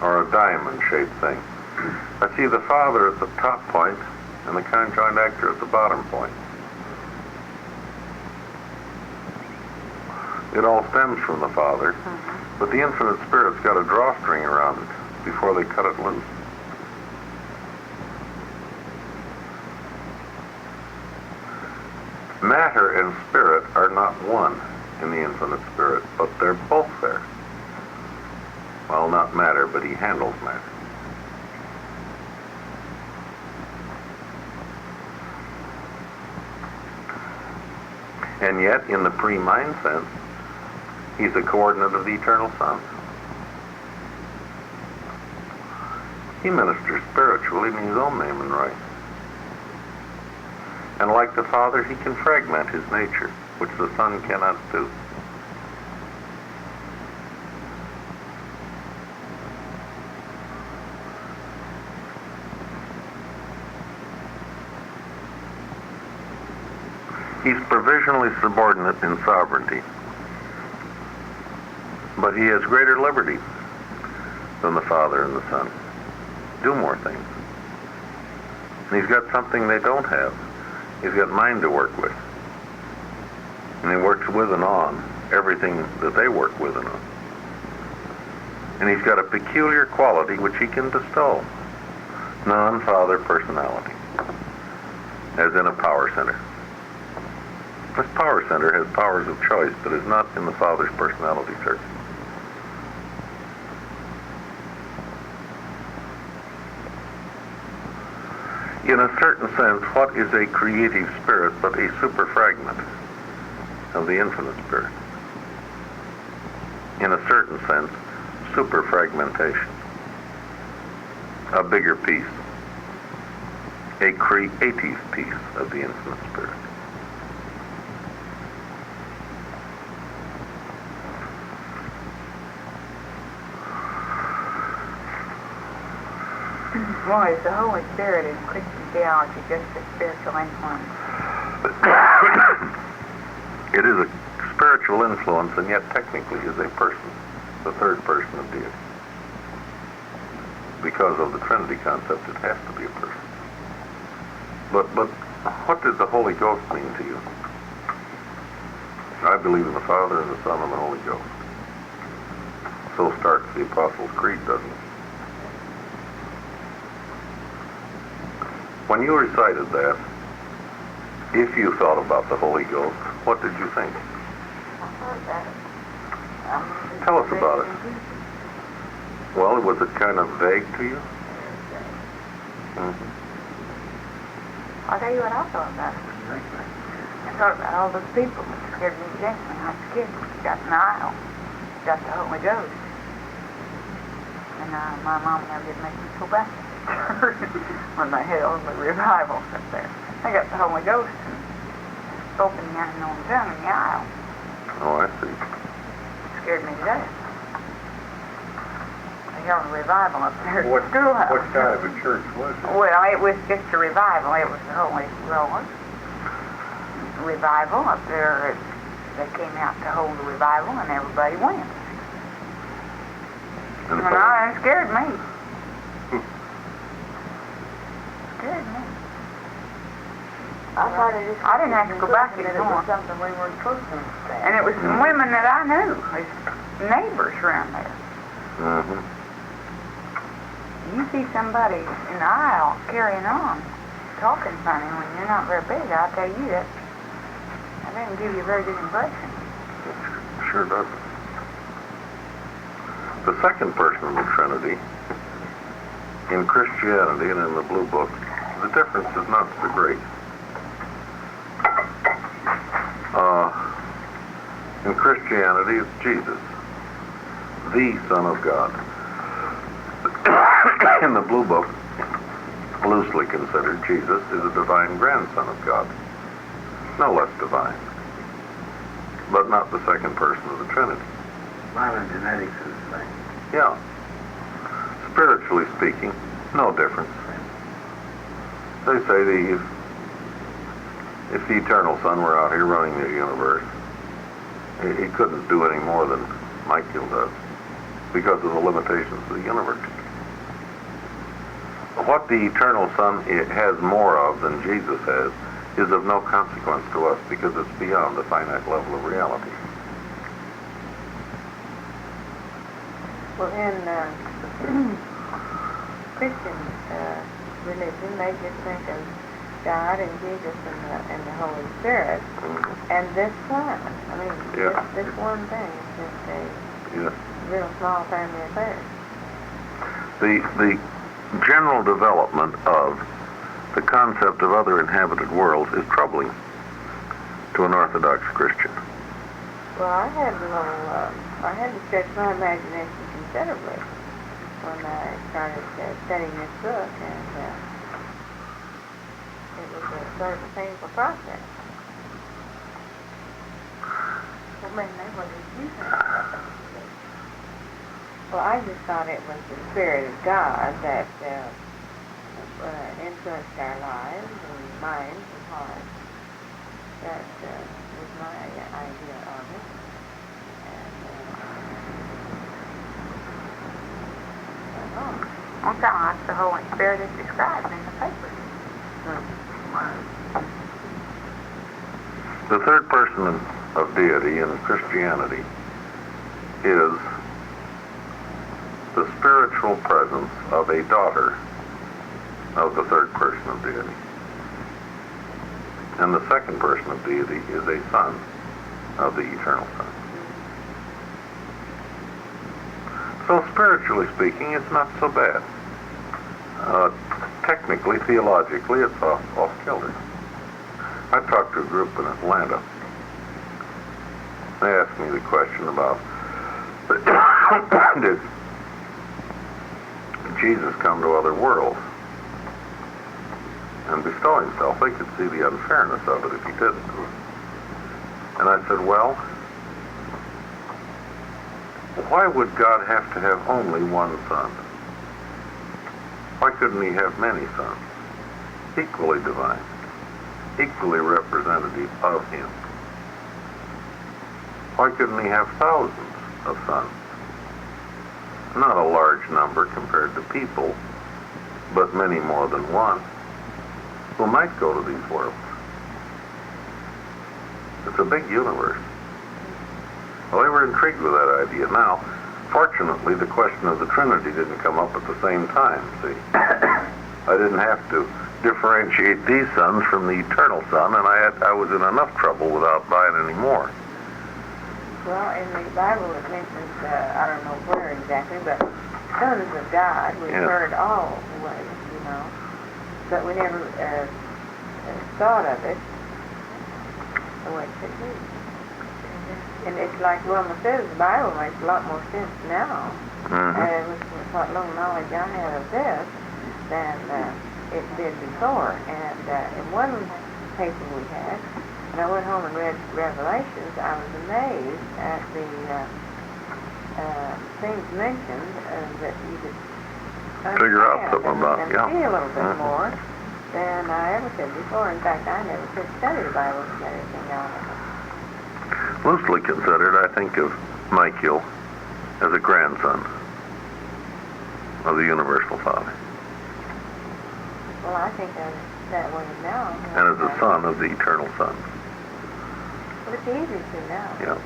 or a diamond-shaped thing. I see the Father at the top point, and the conjoint actor at the bottom point. It all stems from the Father, but the infinite spirit's got a drawstring around it before they cut it loose. Matter and spirit are not one in the infinite spirit, but they're both there. Well, not matter, but he handles matter. And yet, in the pre-mind sense, he's a coordinate of the eternal Son. He ministers spiritually in his own name and right. And like the Father, he can fragment his nature, which the Son cannot do. He's provisionally subordinate in sovereignty, but he has greater liberty than the Father and the Son. Do more things. And he's got something they don't have. He's got mind to work with. And he works with and on everything that they work with and on. And he's got a peculiar quality which he can bestow. Non-Father personality, as in a power center. This power center has powers of choice, but is not in the Father's personality circuit. In a certain sense, what is a creative spirit but a superfragment of the infinite spirit? In a certain sense, superfragmentation. A bigger piece. A creative piece of the infinite spirit. Why is the Holy Spirit in Christian theology just a spiritual influence? It is a spiritual influence, and yet technically is a person, the third person of deity. Because of the Trinity concept, it has to be a person. But what did the Holy Ghost mean to you? I believe in the Father and the Son and the Holy Ghost. So starts the Apostles' Creed, doesn't it? When you recited that, if you thought about the Holy Ghost, what did you think? Tell us about it. Well, was it kind of vague to you? Mm-hmm. I'll tell you what I thought about it. I thought about all those people that scared me to death when I was a kid. Got in the aisle. Got the Holy Ghost. And my mom never did make me go back when they had all the revivals up there. They got the Holy Ghost and spoke in the unknown tongue in the aisle. Oh, I see. Scared me to death. They held a revival up there at the What schoolhouse. kind of a church was it? Well, it was just a revival. It was the Holy Rollers revival up there. They came out to hold the revival, and everybody went. And And it scared me. scared me. I thought it just. I didn't have to go back It anymore. was something we weren't supposed to understand. And it was some women that I knew, his neighbors around there. Mm-hmm. You see somebody in the aisle carrying on, talking funny when you're not very big, I'll tell you that didn't give you a very good impression. Sure doesn't. The second person of the Trinity, in Christianity and in the Blue Book, the difference is not so great. In Christianity, it's Jesus, the Son of God. In the Blue Book, loosely considered, Jesus is a divine grandson of God. No less divine, but not the second person of the Trinity. Modern genetics is the same. Yeah. Spiritually speaking, no difference. They say if the eternal Son were out here running the universe, he couldn't do any more than Michael does because of the limitations of the universe. What the eternal Son has more of than Jesus has is of no consequence to us because it's beyond the finite level of reality. Well, in Christian religion, they just think of God and Jesus and the Holy Spirit and this one. I mean, this one thing is just a real small family affair. The general development of the concept of other inhabited worlds is troubling to an Orthodox Christian. Well, I had to stretch my imagination considerably when I started studying this book, and it was a sort of a painful process. Well, man, what did you think? Well, I just thought it was the Spirit of God that influenced our lives and minds and hearts. That was my idea of it. I'm sounding like the Holy Spirit is described in the papers. The third person of deity in Christianity is the spiritual presence of a daughter of the third person of deity. And the second person of deity is a son of the eternal Son. So spiritually speaking, it's not so bad. Technically, theologically, it's off-kilter. I talked to a group in Atlanta. They asked me the question about, did Jesus come to other worlds and bestow himself? They could see the unfairness of it if he didn't. And I said, well, why would God have to have only one son? Why couldn't he have many sons? Equally divine, equally representative of him. Why couldn't he have thousands of sons? Not a large number compared to people, but many more than one, who might go to these worlds. It's a big universe. Well, they were intrigued with that idea. Now, fortunately, the question of the Trinity didn't come up at the same time, see. I didn't have to differentiate these sons from the eternal Son, and I was in enough trouble without buying any more. Well, in the Bible it mentions, I don't know where exactly, but sons of God, we've heard all ways, you know, but we never thought of it the way it should be. And it's like Wilma says, the Bible makes a lot more sense now, with what little knowledge I had of this, than it did before. And in one paper we had, when I went home and read Revelations, I was amazed at the things mentioned that you could Figure out something about, and see a little bit more than I ever could before. In fact, I never could study the Bible to get anything out of it. Loosely considered, I think of Michael as a grandson of the Universal Father. Well, Well, I think of it that way now. and is the son of the eternal Son. Well, it's easy to now. Yeah.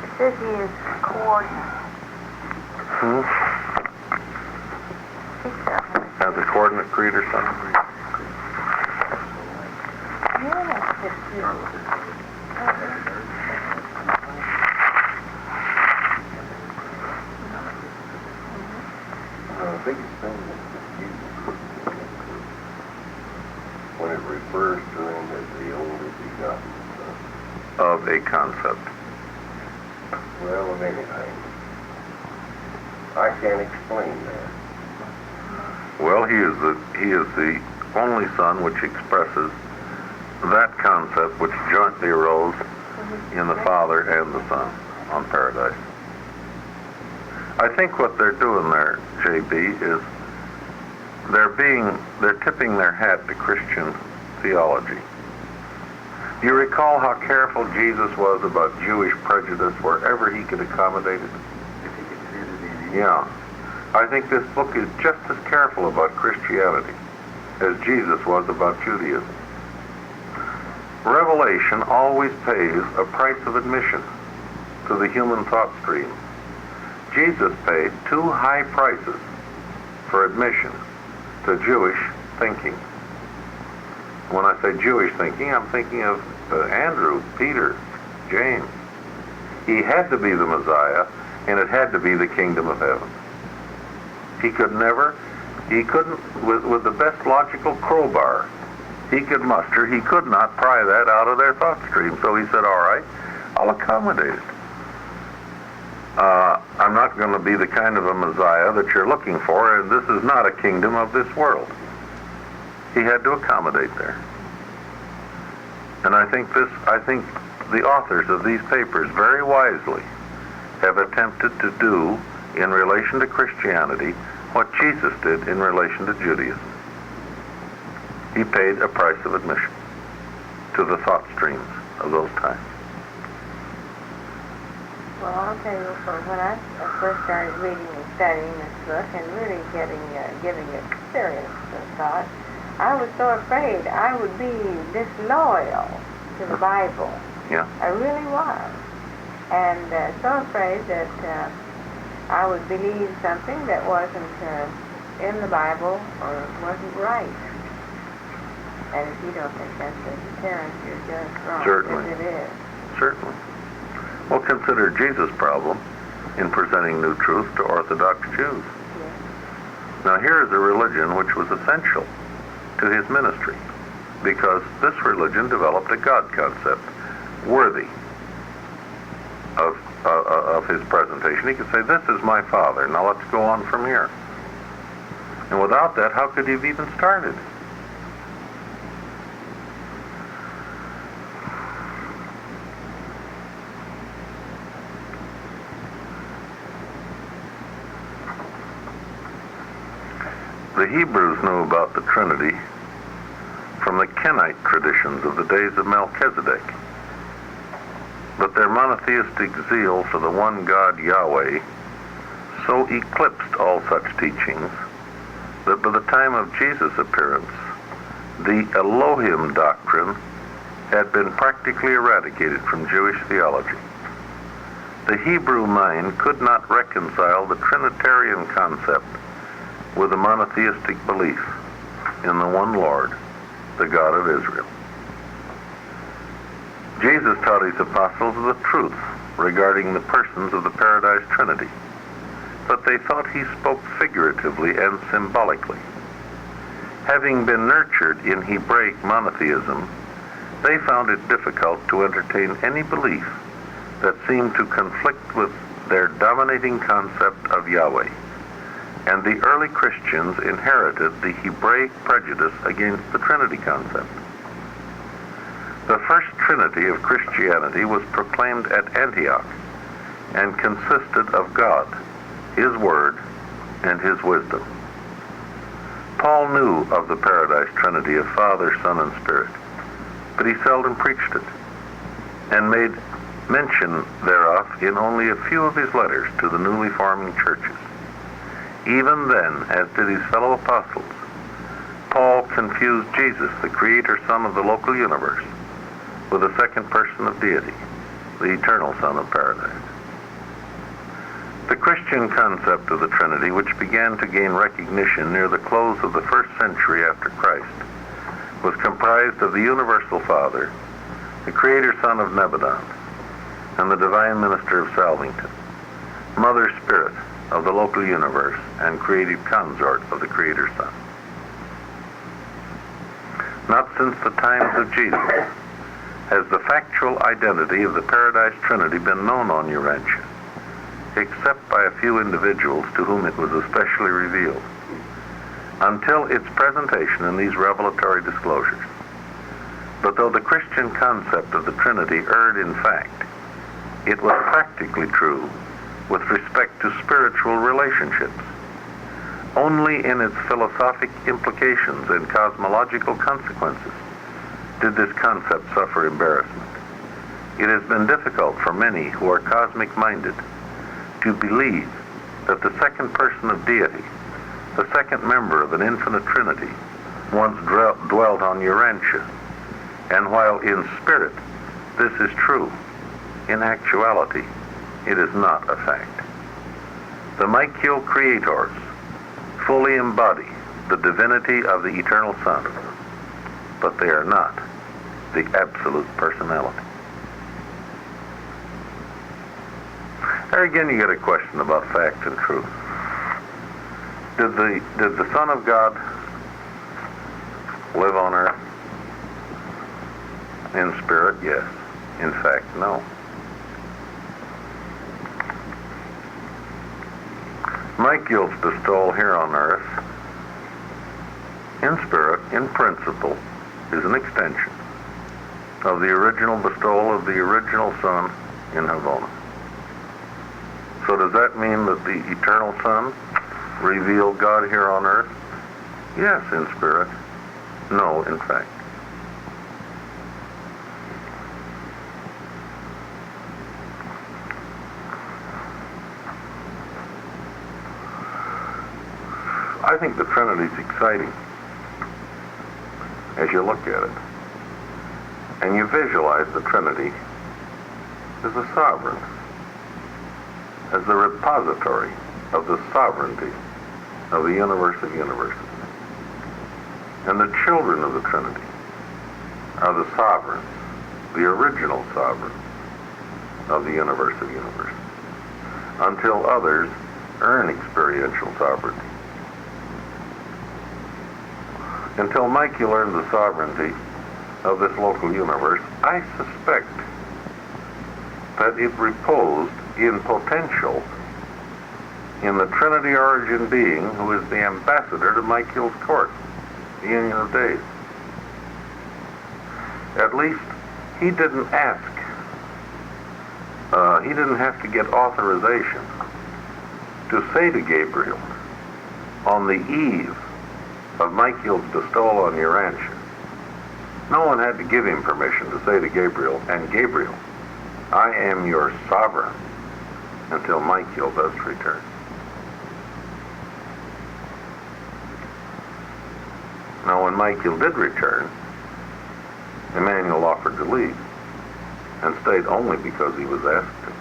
It says he is coordinate. Has a coordinate creator Son. Yeah, it's true. The biggest thing that's confusing when it refers to him as the only begotten Son. Of a concept. Well, of anything. I can't explain that. Well, he is the only Son which expresses that concept which jointly arose in the Father and the Son on Paradise. I think what they're doing there, JB, is they're tipping their hat to Christian theology. Do you recall how careful Jesus was about Jewish prejudice wherever he could accommodate it? Yeah. I think this book is just as careful about Christianity as Jesus was about Judaism. Revelation always pays a price of admission to the human thought stream. Jesus paid 2 high prices for admission to Jewish thinking. When I say Jewish thinking, I'm thinking of Andrew, Peter, James. He had to be the Messiah, and it had to be the kingdom of heaven. He couldn't, with the best logical crowbar he could muster, he could not pry that out of their thought stream. So he said, all right, I'll accommodate it. I'm not going to be the kind of a Messiah that you're looking for, and this is not a kingdom of this world. He had to accommodate there. And I think the authors of these papers very wisely have attempted to do in relation to Christianity what Jesus did in relation to Judaism. He paid a price of admission to the thought streams of those times. Well, I'll tell you, when I first started reading and studying this book and really giving it serious thought, I was so afraid I would be disloyal to the Bible. Yeah. I really was. And so afraid that I would believe something that wasn't in the Bible or wasn't right. And if you don't think that's a deterrent, you're just wrong. Certainly. Yes, it is. Certainly. Well, consider Jesus' problem in presenting new truth to Orthodox Jews. Yes. Now, here is a religion which was essential to his ministry, because this religion developed a God concept worthy of his presentation. He could say, this is my Father, now let's go on from here. And without that, how could he have even started? The Hebrews knew about the Trinity from the Kenite traditions of the days of Melchizedek. But their monotheistic zeal for the one God Yahweh so eclipsed all such teachings that by the time of Jesus' appearance, the Elohim doctrine had been practically eradicated from Jewish theology. The Hebrew mind could not reconcile the Trinitarian concept with a monotheistic belief in the one Lord, the God of Israel. Jesus taught his apostles the truth regarding the persons of the Paradise Trinity, but they thought he spoke figuratively and symbolically. Having been nurtured in Hebraic monotheism, they found it difficult to entertain any belief that seemed to conflict with their dominating concept of Yahweh. And the early Christians inherited the Hebraic prejudice against the Trinity concept. The first Trinity of Christianity was proclaimed at Antioch and consisted of God, His Word, and His wisdom. Paul knew of the Paradise Trinity of Father, Son, and Spirit, but he seldom preached it, and made mention thereof in only a few of his letters to the newly forming churches. Even then, as did his fellow apostles, Paul confused Jesus, the Creator Son of the local universe, with the second person of deity, the eternal Son of paradise. The Christian concept of the Trinity, which began to gain recognition near the close of the 1st century after Christ, was comprised of the universal Father, the Creator Son of Nebadon, and the Divine Minister of Salvington, Mother Spirit of the local universe, and creative consort of the Creator Son. Not since the times of Jesus has the factual identity of the Paradise Trinity been known on Urantia, except by a few individuals to whom it was especially revealed, until its presentation in these revelatory disclosures. But though the Christian concept of the Trinity erred in fact, it was practically true with respect to spiritual relationships. Only in its philosophic implications and cosmological consequences did this concept suffer embarrassment. It has been difficult for many who are cosmic-minded to believe that the second person of deity, the second member of an infinite Trinity, once dwelt on Urantia, and while in spirit this is true, in actuality it is not a fact. The Michael Creators fully embody the divinity of the eternal Son, but they are not the absolute personality. There again you get a question about fact and truth. Did the Son of God live on earth? In spirit, yes. In fact, no. Michael's bestowal here on earth, in spirit, in principle, is an extension of the original bestowal of the original Son in Havona. So does that mean that the eternal Son revealed God here on earth? Yes, in spirit. No, in fact. I think the Trinity is exciting as you look at it. And you visualize the Trinity as a sovereign, as the repository of the sovereignty of the universe of universes. And the children of the Trinity are the sovereigns, the original sovereigns of the universe of universes, until others earn experiential sovereignty. Until Michael earned the sovereignty of this local universe, I suspect that it reposed in potential in the Trinity origin being who is the ambassador to Michael's court, the Union of Days. At least he didn't ask. He didn't have to get authorization to say to Gabriel on the eve of Michael's bestowal on Urantia. No one had to give him permission to say to Gabriel, and Gabriel, I am your sovereign until Michael does return. Now when Michael did return, Emmanuel offered to leave and stayed only because he was asked to.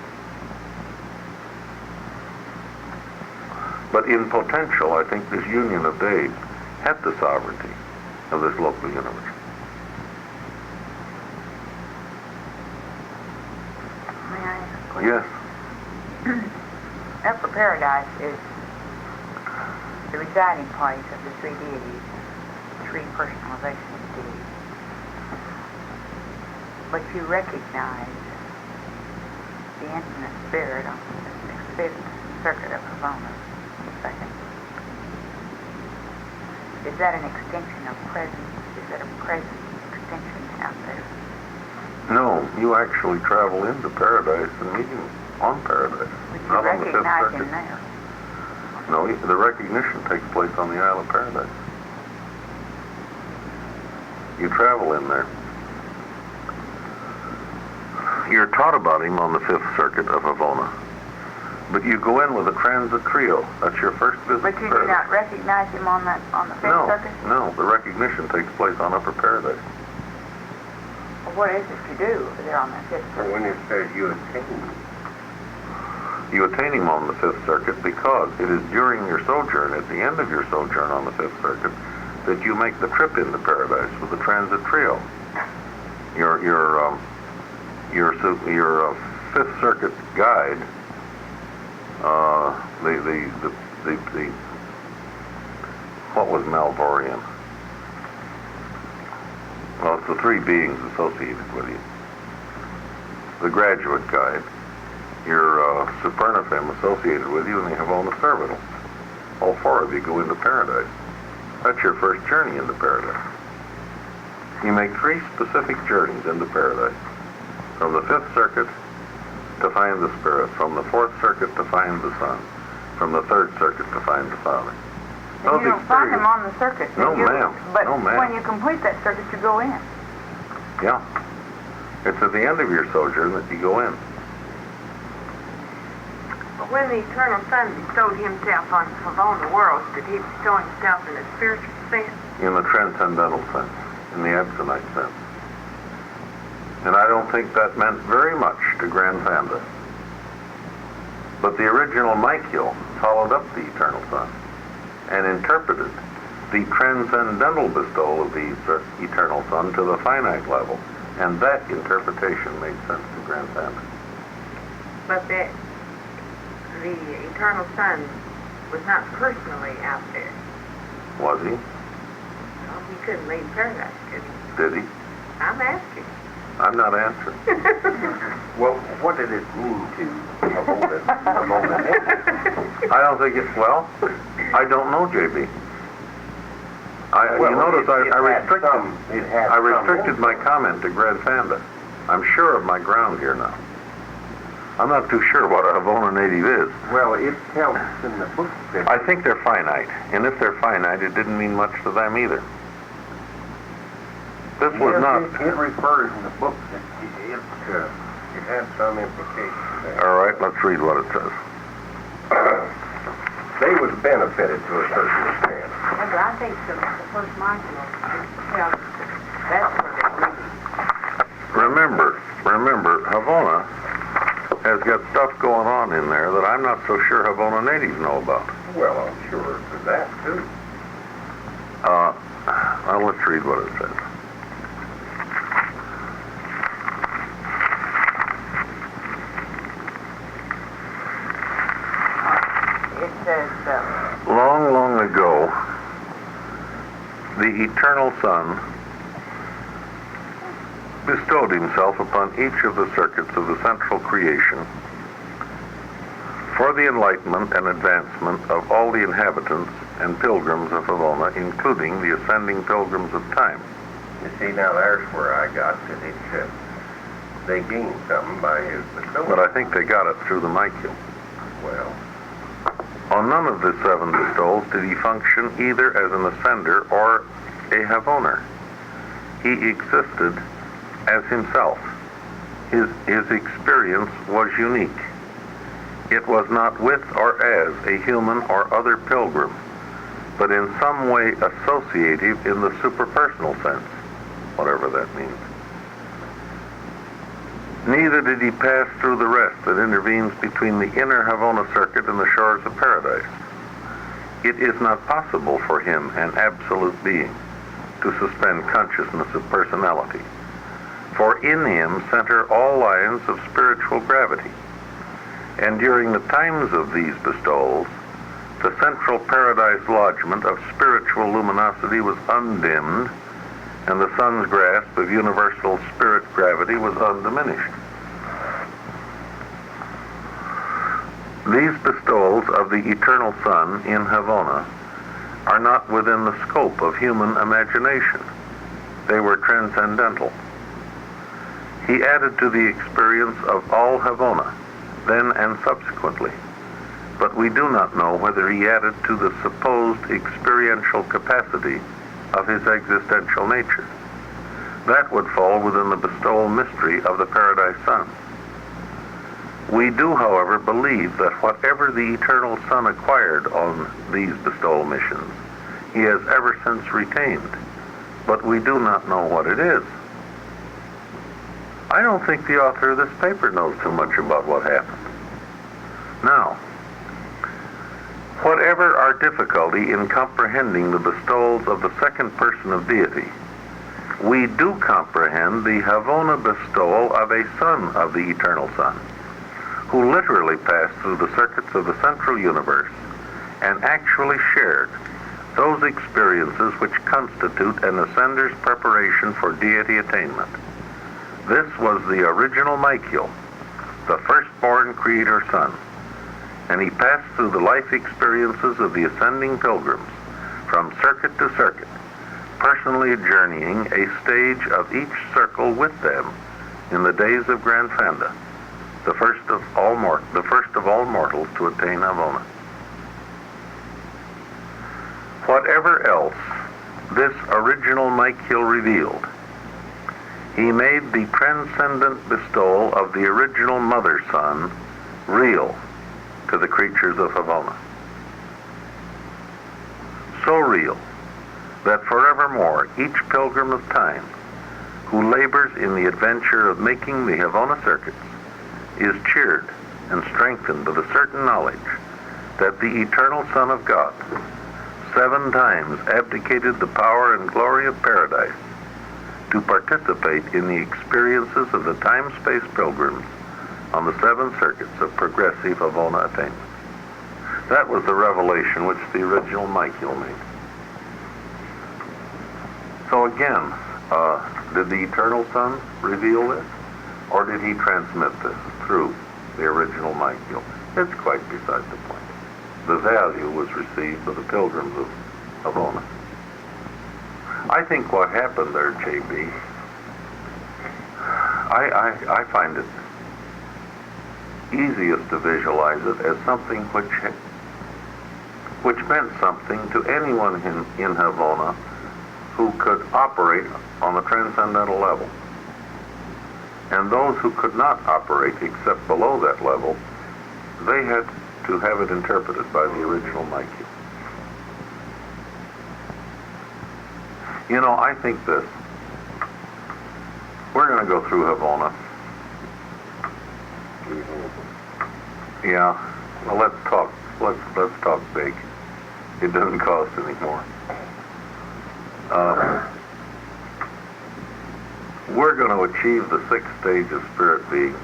But in potential, I think this union of days had the sovereignty of this local universe. May I ask a question? Yes. Upper Paradise is the residing place of the three deities, three personalizations of deities. But you recognize the infinite spirit on the fifth circuit of Havona, second. Is that an extension of presence? Is that a present extension out there? No, you actually travel into Paradise and meet him on Paradise. Would you not on the Fifth recognize Circuit. him there? No, the recognition takes place on the Isle of Paradise. You travel in there. You're taught about him on the Fifth Circuit of Havona. But you go in with a transit trio. That's your first visit But to you do paradise. not recognize him on the Fifth No, Circuit? no, the recognition takes place on Upper Paradise. Well, what is it you do there on the Fifth So Circuit? when it says you attain, You attain him on the Fifth Circuit because it is during your sojourn, at the end of your sojourn on the Fifth Circuit, that you make the trip into paradise with the transit trio. Your Fifth Circuit guide, what was Malvorian? Well, it's the three beings associated with you. The graduate guide, your Supernafem associated with you, and the Havona Cervital. All four of you go into paradise. That's your first journey into paradise. You make three specific journeys into paradise. From the Fifth Circuit to find the Spirit, from the Fourth Circuit to find the Son, from the Third Circuit to find the Father. And you don't find him on the circuit, do No, you? ma'am. But No, ma'am. when you complete that circuit, you go in. Yeah. It's at the end of your sojourn that you go in. But when the Eternal Son bestowed himself on Havona worlds, did he bestow himself in a spiritual sense? In the transcendental sense, in the Absonite sense. And I don't think that meant very much to Grand Panda. But the original Michael followed up the Eternal Son and interpreted the transcendental bestowal of the Eternal Son to the finite level. And that interpretation made sense to Grand Panda. But that the Eternal Son was not personally out there. Was he? Well, he couldn't leave paradise, could he? Did he? I'm asking. I'm not answering. well, what did it mean to Havona? I don't think it, well, I don't know, JB. You notice I restricted my comment to Grand Panda. I'm sure of my ground here now. I'm not too sure what a Havona native is. Well, it tells us in the book that... I think they're finite, and if they're finite, it didn't mean much to them either. This was not... It refers in the book that it had some implication there. All right, let's read what it says. They was benefited to a certain extent. Yeah, but I think the first Michael tells us that's where they live. Remember, Havona has got stuff going on in there that I'm not so sure Havona natives know about. Well, I'm sure of that, too. Well, let's read what it says. It says, Long, long ago, the Eternal Son bestowed himself upon each of the circuits of the central creation for the enlightenment and advancement of all the inhabitants and pilgrims of Havona, including the ascending pilgrims of time. You see, now there's where I got that it said they gained something by his bestowal. But I think they got it through the Michael. Well, On none of the seven bestowals did he function either as an ascender or a Havoner. He existed as himself. His experience was unique. It was not with or as a human or other pilgrim, but in some way associative in the superpersonal sense, whatever that means. Neither did he pass through the rest that intervenes between the inner Havona circuit and the shores of paradise. It is not possible for him, an absolute being, to suspend consciousness of personality, for in him center all lines of spiritual gravity. And during the times of these bestowals, the central paradise lodgment of spiritual luminosity was undimmed, and the sun's grasp of universal spirit gravity was undiminished. These bestowals of the Eternal Son in Havona are not within the scope of human imagination. They were transcendental. He added to the experience of all Havona, then and subsequently, but we do not know whether he added to the supposed experiential capacity of his existential nature. That would fall within the bestowal mystery of the Paradise Son. We do, however, believe that whatever the Eternal Son acquired on these bestowal missions, he has ever since retained, but we do not know what it is. I don't think the author of this paper knows too much about what happened. Now, whatever our difficulty in comprehending the bestowals of the second person of deity, we do comprehend the Havona bestowal of a son of the Eternal Son, who literally passed through the circuits of the central universe and actually shared those experiences which constitute an ascender's preparation for deity attainment. This was the original Michael, the firstborn Creator Son, and he passed through the life experiences of the ascending pilgrims from circuit to circuit, personally journeying a stage of each circle with them in the days of Grand Fanda, the first of all mortals to attain Havona. Whatever else this original Michael revealed, he made the transcendent bestowal of the original Mother Son real to the creatures of Havona. So real that forevermore each pilgrim of time who labors in the adventure of making the Havona circuits is cheered and strengthened with a certain knowledge that the eternal Son of God 7 times abdicated the power and glory of paradise to participate in the experiences of the time-space pilgrims on the 7 circuits of progressive Havona attainment. That was the revelation which the original Michael made. So again, did the Eternal Son reveal this, or did he transmit this through the original Michael? It's quite beside the point. The value was received by the pilgrims of Havona. I think what happened there, J.B., I find it easiest to visualize it as something which meant something to anyone in Havona who could operate on the transcendental level. And those who could not operate except below that level, they had to have it interpreted by the original Michael. You know, I think this. We're going to go through Havona. Yeah. Well, let's talk big. It doesn't cost any more. We're going to achieve the 6th stage of spirit being.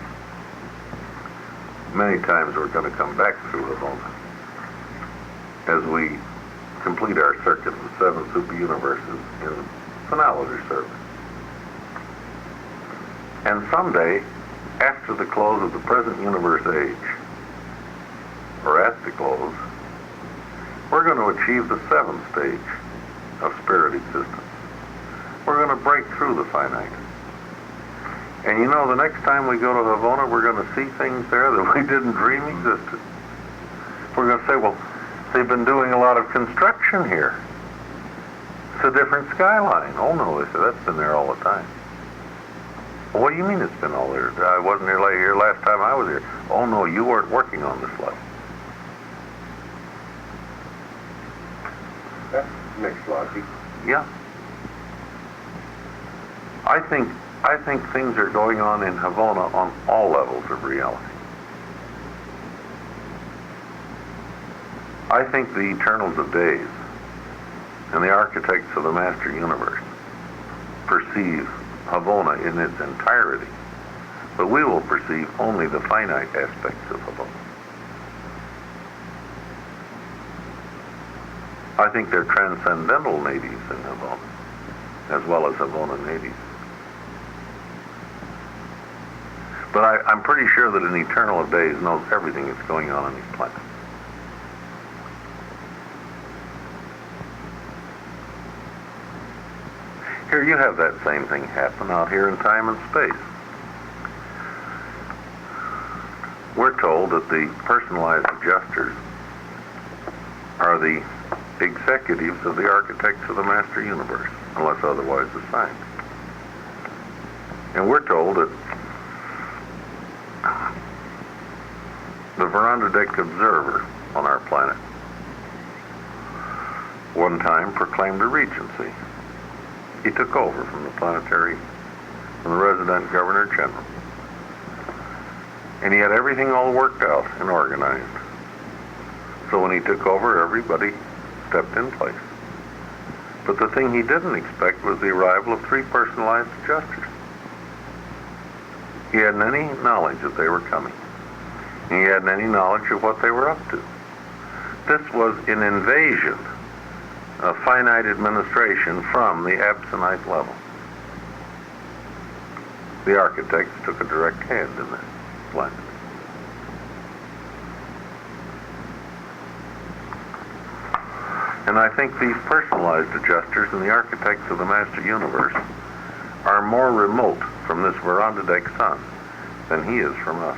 Many times we're going to come back through Havona as we complete our circuit of 7 super-universes in finality service. And someday, after the close of the present universe age, or at the close, we're going to achieve the 7th stage of spirit existence. We're going to break through the finite. And you know, the next time we go to Havona, we're going to see things there that we didn't dream existed. We're going to say, well, they've been doing a lot of construction here. It's a different skyline. Oh no, they said, that's been there all the time. Well, what do you mean it's been all there? I wasn't here last time I was here. Oh no, you weren't working on this level. That makes logic. Yeah. I think things are going on in Havona on all levels of reality. I think the Eternals of Days and the architects of the Master Universe perceive Havona in its entirety, but we will perceive only the finite aspects of Havona. I think they're transcendental natives in Havona, as well as Havona natives. But I'm pretty sure that an Eternal of Days knows everything that's going on these planets. Here you have that same thing happen out here in time and space. We're told that the personalized adjusters are the executives of the architects of the Master Universe, unless otherwise assigned. And we're told that the veranda deck observer on our planet, one time proclaimed a regency. He took over from the resident Governor General. And he had everything all worked out and organized. So when he took over, everybody stepped in place. But the thing he didn't expect was the arrival of 3 personalized adjusters. He hadn't any knowledge that they were coming. He hadn't any knowledge of what they were up to. This was an invasion of finite administration from the absentite level. The architects took a direct hand in this plan. And I think these personalized adjusters and the architects of the master universe are more remote from this veranda deck sun than he is from us.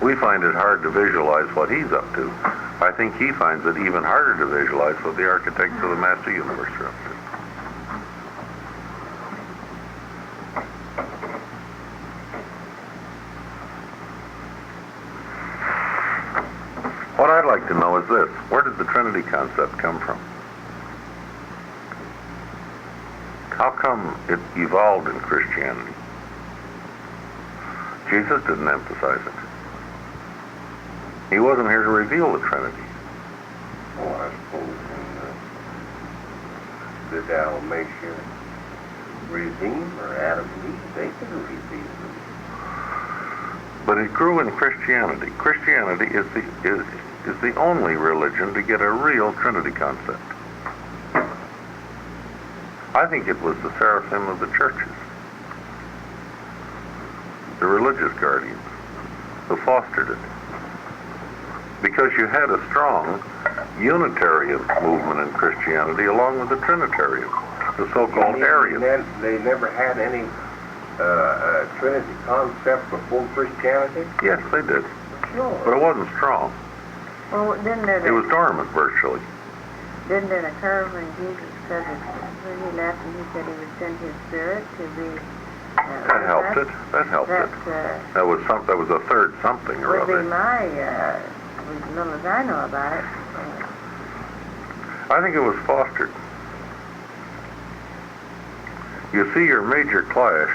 We find it hard to visualize what he's up to. I think he finds it even harder to visualize what the architects of the master universe are up to. What I'd like to know is this: where did the Trinity concept come from? How come it evolved in Christianity? Jesus didn't emphasize it. He wasn't here to reveal the Trinity. Oh, I suppose in the Dalmatian regime or Adam and Eve, they could have revealed it. But it grew in Christianity. Christianity is the only religion to get a real Trinity concept. I think it was the seraphim of the churches, the religious guardians, who fostered it. Because you had a strong Unitarian movement in Christianity along with the Trinitarian, the so-called Arians. They never had any Trinity concept before Christianity? Yes, they did. Sure. But it wasn't strong. Well, It was dormant, virtually. didn't it occur when Jesus said that when he left and he said he would send his spirit to be That helped it. That helped it. That was a third something or would be other. my, as little as I know about it. I think it was fostered. You see your major clash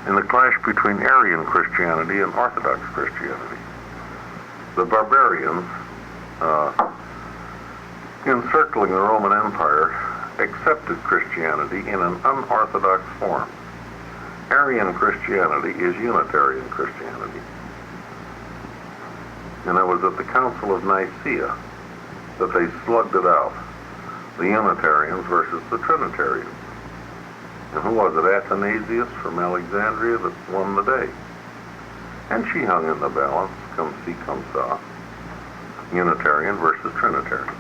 in the clash between Arian Christianity and Orthodox Christianity. The barbarians, encircling the Roman Empire, accepted Christianity in an unorthodox form. Arian Christianity is Unitarian Christianity. And it was at the Council of Nicaea that they slugged it out, the Unitarians versus the Trinitarians. And who was it? Athanasius from Alexandria that won the day. And she hung in the balance, come see, come saw, Unitarian versus Trinitarian.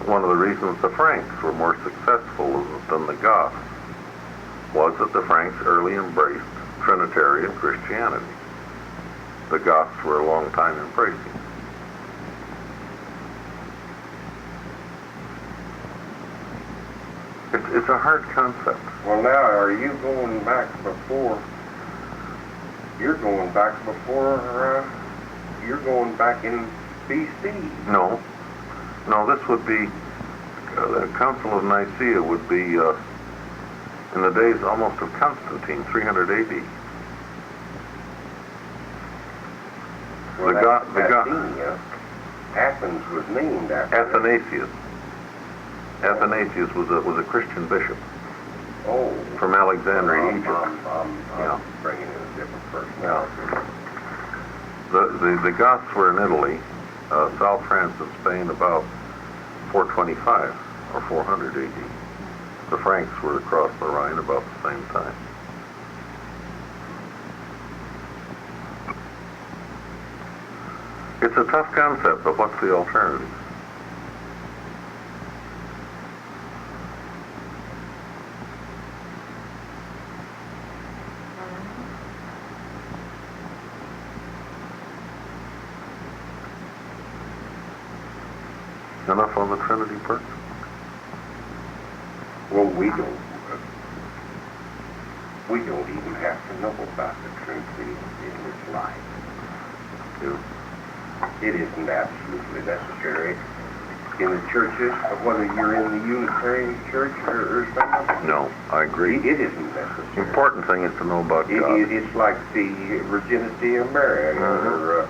One of the reasons the Franks were more successful than the Goths was that the Franks early embraced Trinitarian Christianity. The Goths were a long time embracing it. It's a hard concept. Well, now, are you going back before? You're going back before. You're going back in BC. No, this would be the Council of Nicaea would be in the days almost of Constantine, 300 A.D. Well, Athens was named after Athanasius. Athanasius was a Christian bishop. Oh. From Alexandria, Egypt. I'm bringing in a different personality. The Goths were in Italy, South France and Spain about 425 or 400 A.D. The Franks were across the Rhine about the same time. It's a tough concept, but what's the alternative? Enough on the Trinity part? Well, we don't. we don't even have to know about the Trinity in this life. It isn't absolutely necessary in the churches, whether you're in the Unitarian Church or something. No, I agree. It isn't necessary. The important thing is to know about God. It's like the virginity of Mary or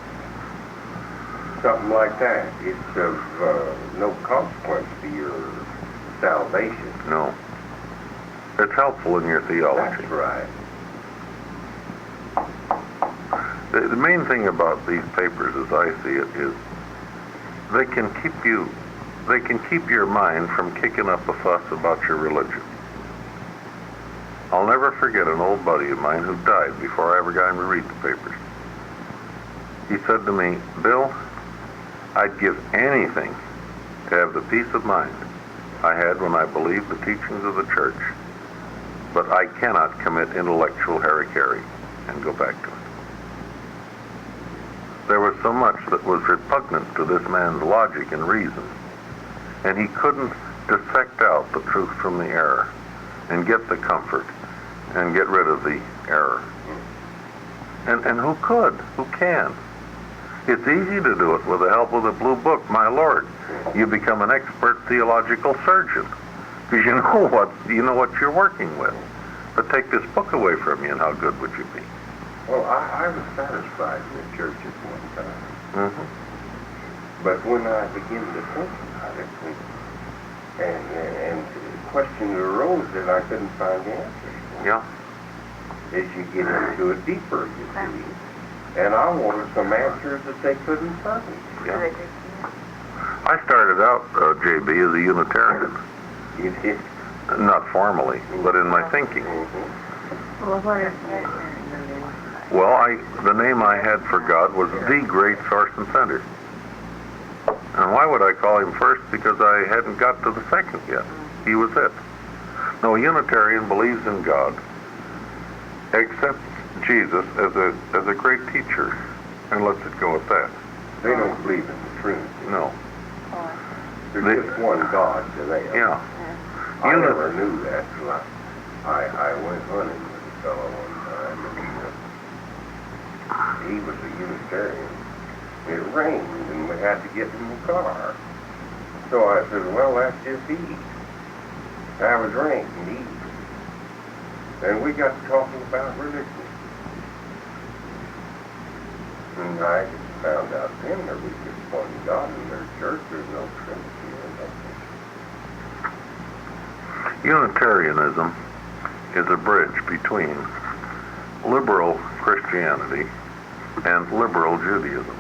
something like that. It's of no consequence to your salvation. No. It's helpful in your theology. That's right. The main thing about these papers, as I see it, is they can keep your mind from kicking up a fuss about your religion. I'll never forget an old buddy of mine who died before I ever got him to read the papers. He said to me, "Bill, I'd give anything to have the peace of mind I had when I believed the teachings of the church, but I cannot commit intellectual harikari and go back to it." There was so much that was repugnant to this man's logic and reason, and he couldn't dissect out the truth from the error and get the comfort and get rid of the error. And who could? Who can? It's easy to do it with the help of the blue book. My Lord, you become an expert theological surgeon because you know what you're working with. But take this book away from you, and how good would you be? Well, I was satisfied in the church at one time. Mm-hmm. But when I began to think about it, and questions arose that I couldn't find answers for. Yeah. As you get into it deeper, you see. And I wanted some answers that they couldn't find. Yeah. I started out, JB, as a Unitarian. You did? Not formally, but in my thinking. Mm-hmm. Well, what is Well, the name I had for God was the great source and center. And why would I call him first? Because I hadn't got to the second yet. He was it. No, a Unitarian believes in God, accepts Jesus as a great teacher, and lets it go at that. They don't believe in the Trinity. No. There's just one God to them. Yeah. I never knew that till I went hunting with a fellow one time, and he was a Unitarian. It rained, and we had to get in the car. So I said, well, let's just eat. Have a drink and eat. And we got to talking about religion. And I found out then there was just one God in their church. There's no Trinity or nothing. Unitarianism is a bridge between liberal Christianity and liberal Judaism.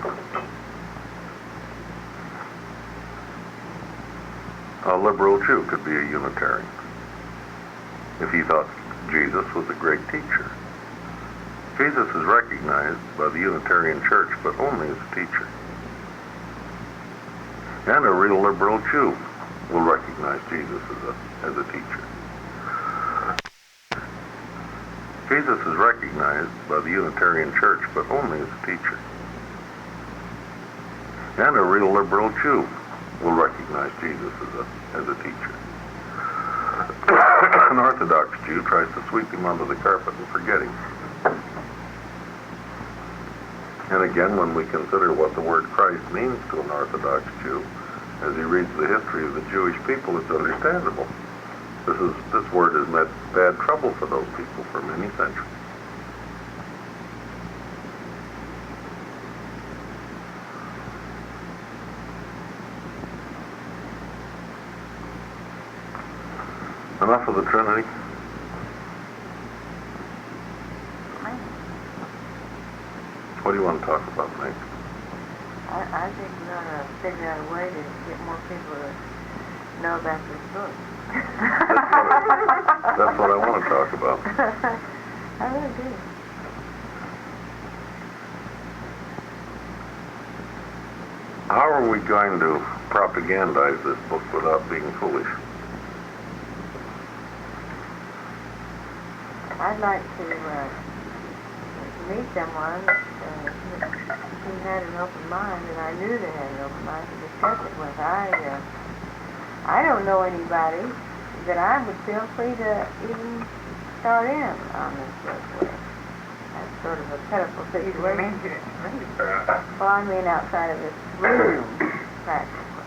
A liberal Jew could be a Unitarian if he thought Jesus was a great teacher. Jesus is recognized by the Unitarian Church, but only as a teacher. And a real liberal Jew will recognize Jesus as a teacher. Jesus is recognized by the Unitarian Church, but only as a teacher. And a real liberal Jew will recognize Jesus as a teacher. An Orthodox Jew tries to sweep him under the carpet and forget him. And again, when we consider what the word Christ means to an Orthodox Jew, as he reads the history of the Jewish people, it's understandable. This word has meant bad trouble for those people for many centuries. Enough of the Trinity. What do you want to talk about next? I think we're going to figure out a way to get more people to know about this book. That's what I want to talk about. I really do. How are we going to propagandize this book without being foolish? I'd like to meet someone who had an open mind, and I knew they had an open mind to discuss it with. I don't know anybody that I would feel free to even start in on this subject. That's sort of a pitiful situation. Well, I mean outside of this room, practically.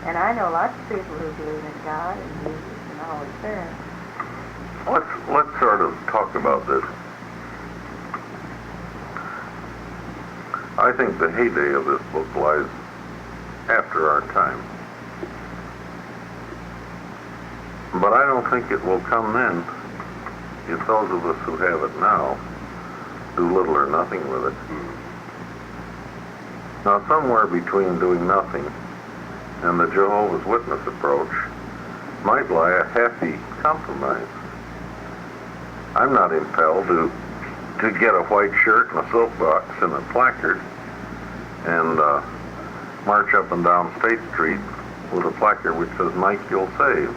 And I know lots of people who believe in God and Jesus and the Holy Spirit. Let's sort of talk about this. I think the heyday of this book lies after our time. But I don't think it will come then if those of us who have it now do little or nothing with it. Now, somewhere between doing nothing and the Jehovah's Witness approach might lie a happy compromise. I'm not impelled to get a white shirt and a soapbox and a placard and march up and down State Street with a placard which says, "Mike, you'll save."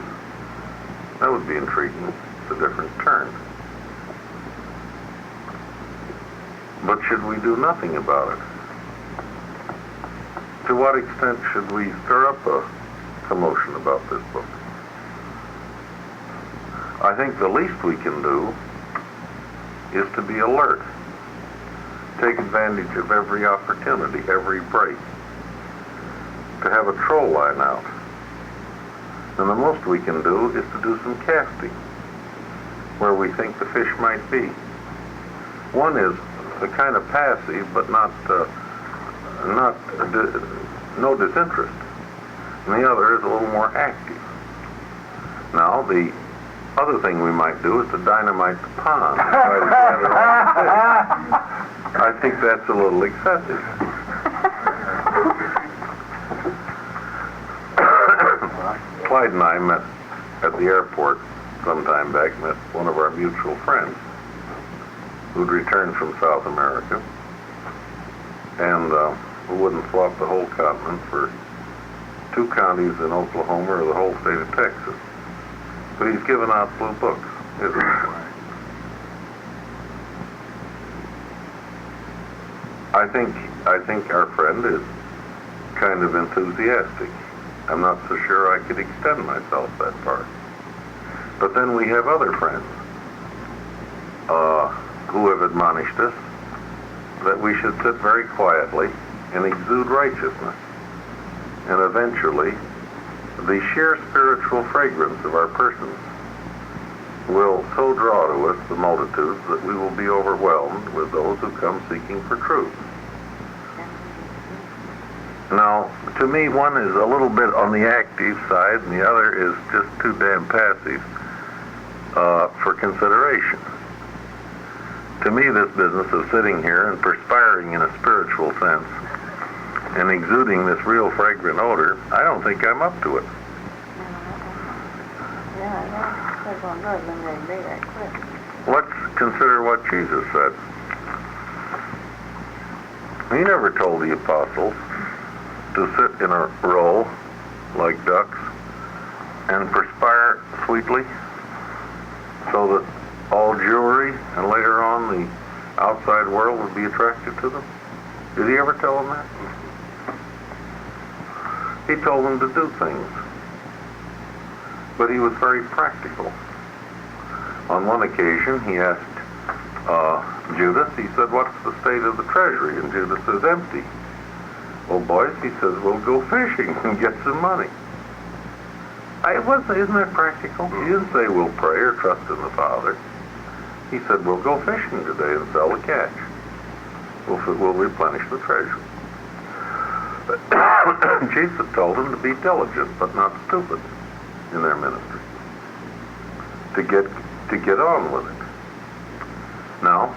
That would be intriguing. It's a different turn. But should we do nothing about it? To what extent should we stir up a commotion about this book? I think the least we can do is to be alert. Take advantage of every opportunity, every break. To have a troll line out. And the most we can do is to do some casting where we think the fish might be. One is a kind of passive, but no disinterest. And the other is a little more active. Now, the other thing we might do is to dynamite the pond. And try to gather all the fish. I think that's a little excessive. Clyde and I met at the airport some time back, met one of our mutual friends who'd returned from South America, and who wouldn't swap the whole continent for 2 counties in Oklahoma or the whole state of Texas. But he's given out blue books, isn't he? I think our friend is kind of enthusiastic. I'm not so sure I could extend myself that far. But then we have other friends who have admonished us that we should sit very quietly and exude righteousness. And eventually, the sheer spiritual fragrance of our persons will so draw to us the multitudes that we will be overwhelmed with those who come seeking for truth. Now, to me, one is a little bit on the active side, and the other is just too damn passive for consideration. To me, this business of sitting here and perspiring in a spiritual sense and exuding this real fragrant odor, I don't think I'm up to it. Let's consider what Jesus said. He never told the apostles to sit in a row like ducks and perspire sweetly so that all jewelry and later on the outside world would be attracted to them. Did he ever tell them that? He told them to do things. But he was very practical. On one occasion, he asked Judas, he said, "What's the state of the treasury?" And Judas says, "Empty." "Well, boys," he says, "we'll go fishing and get some money." Isn't that practical? He didn't say we'll pray or trust in the Father. He said, "We'll go fishing today and sell the catch. We'll replenish the treasury." Jesus told them to be diligent but not stupid in their ministry. To get on with it. Now,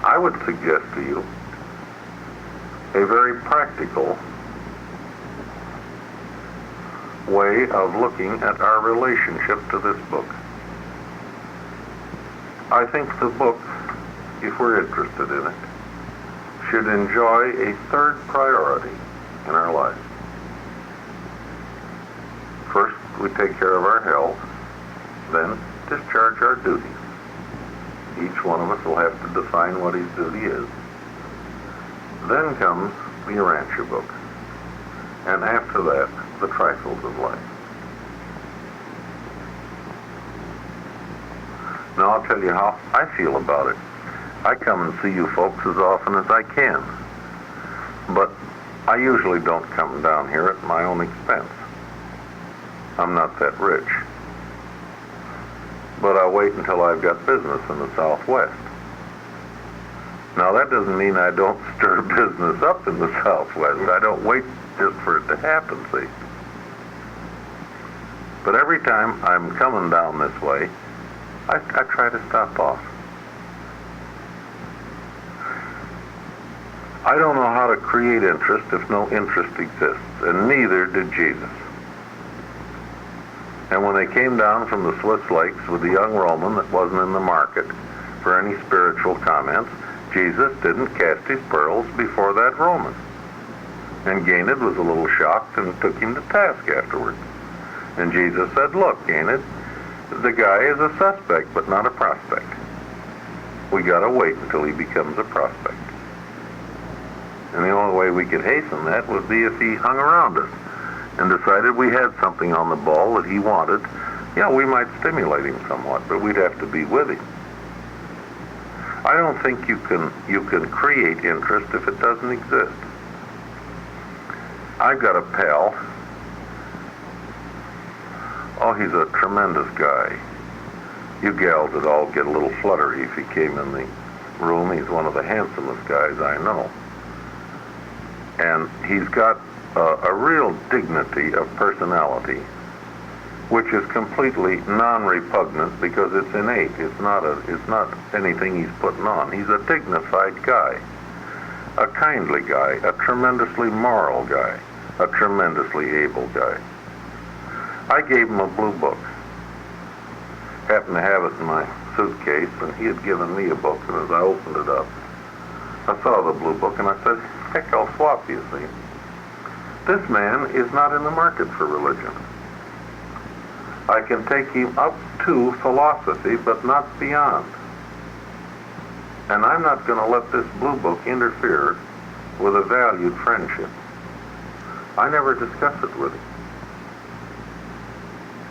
I would suggest to you a very practical way of looking at our relationship to this book. I think the book, if we're interested in it, should enjoy a third priority in our lives. First, we take care of our health, then discharge our duties. Each one of us will have to define what his duty is. Then comes the Urantia book, and after that, the trifles of life. Now I'll tell you how I feel about it. I come and see you folks as often as I can, but I usually don't come down here at my own expense. I'm not that rich. But I wait until I've got business in the Southwest. Now that doesn't mean I don't stir business up in the Southwest. I don't wait just for it to happen, see. But every time I'm coming down this way, I try to stop off. I don't know how to create interest if no interest exists, and neither did Jesus. And when they came down from the Swiss lakes with the young Roman that wasn't in the market for any spiritual comments, Jesus didn't cast his pearls before that Roman. And Ganid was a little shocked and took him to task afterwards. And Jesus said, look, Ganid, the guy is a suspect, but not a prospect. We gotta wait until he becomes a prospect. And the only way we could hasten that would be if he hung around us and decided we had something on the ball that he wanted. Yeah, we might stimulate him somewhat, but we'd have to be with him. I don't think you can create interest if it doesn't exist. I've got a pal. Oh, he's a tremendous guy. You gals would all get a little fluttery if he came in the room. He's one of the handsomest guys I know. And he's got a real dignity of personality, which is completely non-repugnant because it's innate. It's not anything he's putting on. He's a dignified guy, a kindly guy, a tremendously moral guy, a tremendously able guy. I gave him a blue book. Happened to have it in my suitcase, and he had given me a book, and as I opened it up, I saw the blue book, and I said, heck, I'll swap you, see. This man is not in the market for religion. I can take him up to philosophy, but not beyond. And I'm not going to let this blue book interfere with a valued friendship. I never discuss it with him.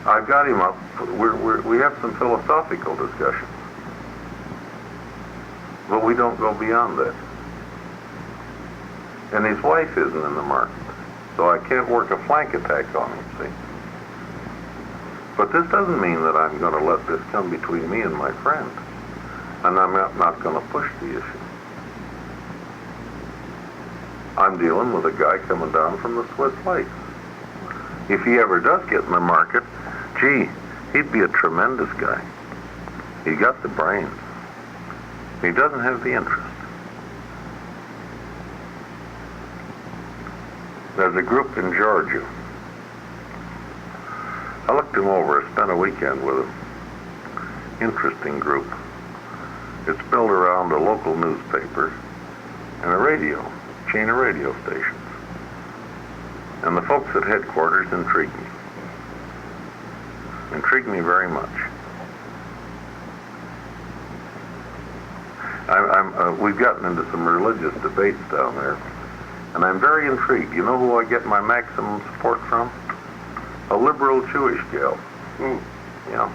I've got him up. We have some philosophical discussions, but we don't go beyond that. And his wife isn't in the market, so I can't work a flank attack on him, see? But this doesn't mean that I'm going to let this come between me and my friend, and I'm not going to push the issue. I'm dealing with a guy coming down from the Swiss lakes. If he ever does get in the market, gee, he'd be a tremendous guy. He got the brains. He doesn't have the interest. There's a group in Georgia. I looked him over. I spent a weekend with him. Interesting group. It's built around a local newspaper and a chain of radio stations. And the folks at headquarters intrigue me. Intrigue me very much. We've gotten into some religious debates down there, and I'm very intrigued. You know who I get my maximum support from? A liberal Jewish gal. Yeah.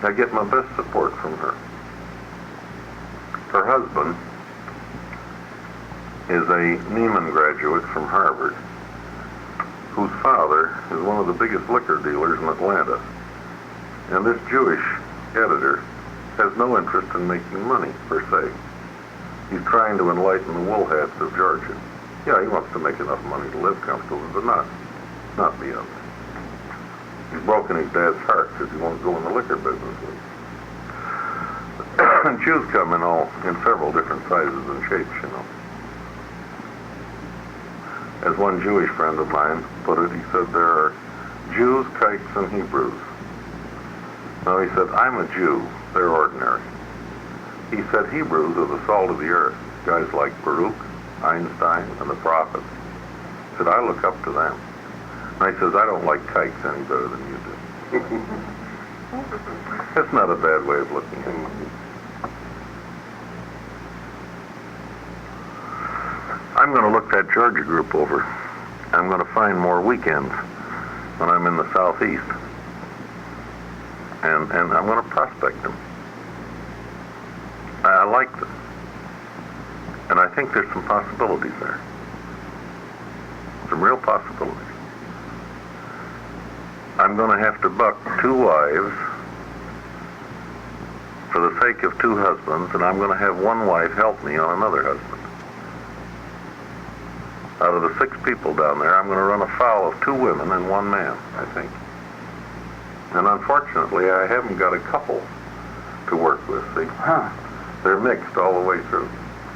I get my best support from her. Her husband is a Neiman graduate from Harvard, whose father is one of the biggest liquor dealers in Atlanta. And this Jewish editor has no interest in making money, per se. He's trying to enlighten the wool hats of Georgia. Yeah, he wants to make enough money to live comfortably, but not beyond that. He's broken his dad's heart because he won't go in the liquor business with him. And Jews come in several different sizes and shapes, you know. As one Jewish friend of mine put it, he said, there are Jews, kites, and Hebrews. No, he said, I'm a Jew. They're ordinary. He said, Hebrews are the salt of the earth. Guys like Baruch, Einstein, and the prophets. He said, I look up to them. And he says, I don't like kites any better than you do. That's not a bad way of looking at it. I'm going to look that Georgia group over. I'm going to find more weekends when I'm in the southeast. and I'm going to prospect them. I like them. And I think there's some possibilities there. Some real possibilities. I'm going to have to buck 2 wives for the sake of 2 husbands, and I'm going to have 1 wife help me on another husband. Out of the 6 people down there, I'm going to run afoul of 2 women and 1 man, I think. And unfortunately, I haven't got a couple to work with, see? They're mixed all the way through.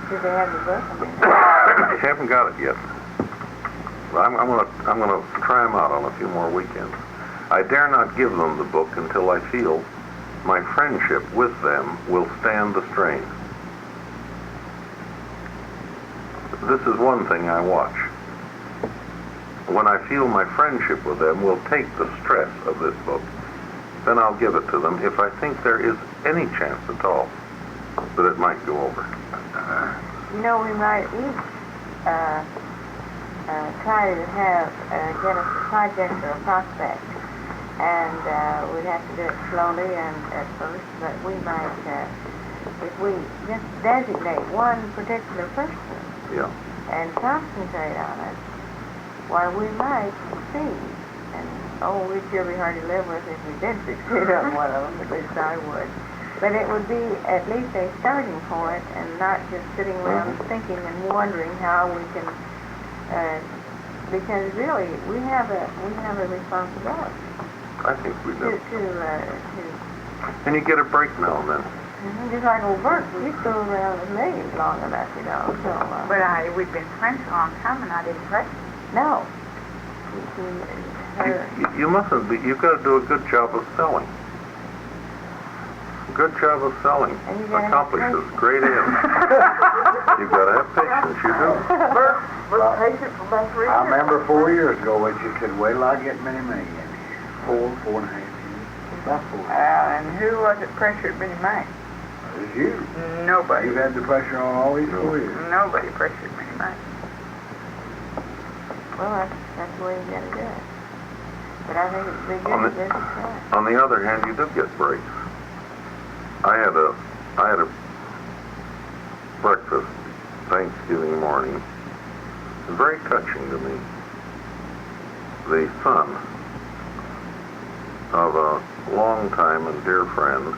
Do they have the book? I haven't got it yet. But I'm gonna try them out on a few more weekends. I dare not give them the book until I feel my friendship with them will stand the strain. This is one thing I watch. When I feel my friendship with them will take the stress of this book, then I'll give it to them if I think there is any chance at all that it might go over. You know, we might each try to have, get a project or a prospect. And we'd have to do it slowly and at first, but we might, if we just designate one particular person and concentrate on it, why we might succeed. And we'd sure be hard to live with if we did succeed on one of them, at least I would. But it would be at least a starting point and not just sitting around thinking and wondering how we can, because really we have a responsibility. I think we do. To and you get a break now and then. just like old Bert, we flew around with me long enough, you know. So, But we've been friends a long time, and I didn't press you. no. You mustn't be. You've got to do a good job of selling. Good job of selling accomplishes great ends. You've got to have patience. You do. We're patient for about 3 years. I remember 4 years ago when you said, wait till I get many in here. 4.5 years. About 4 years. And who was it pressured Benny Mac? It was you. Nobody. You've had the pressure on all these 4 years. Nobody pressured Benny Mac. Well, that's the way you got to do it. But I think it'd be good to try. On the other hand, you do get breaks. I had a breakfast Thanksgiving morning. It was very touching to me. The son of a long-time and dear friend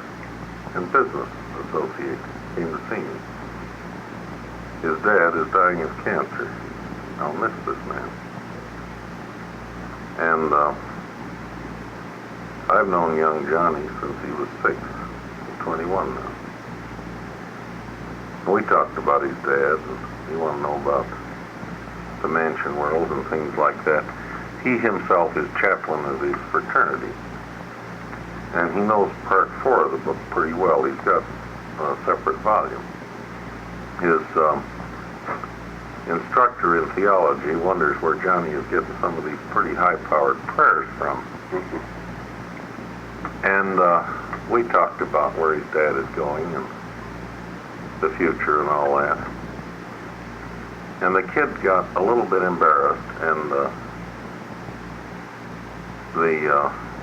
and business associate came to see me. His dad is dying of cancer. I'll miss this man. And I've known young Johnny since he was 6. 21 now. We talked about his dad, and he wanted to know about the mansion world and things like that. He himself is chaplain of his fraternity, and he knows part 4 of the book pretty well. He's got a separate volume. His instructor in theology wonders where Johnny is getting some of these pretty high-powered prayers from. And we talked about where his dad is going and the future and all that. And the kid got a little bit embarrassed, and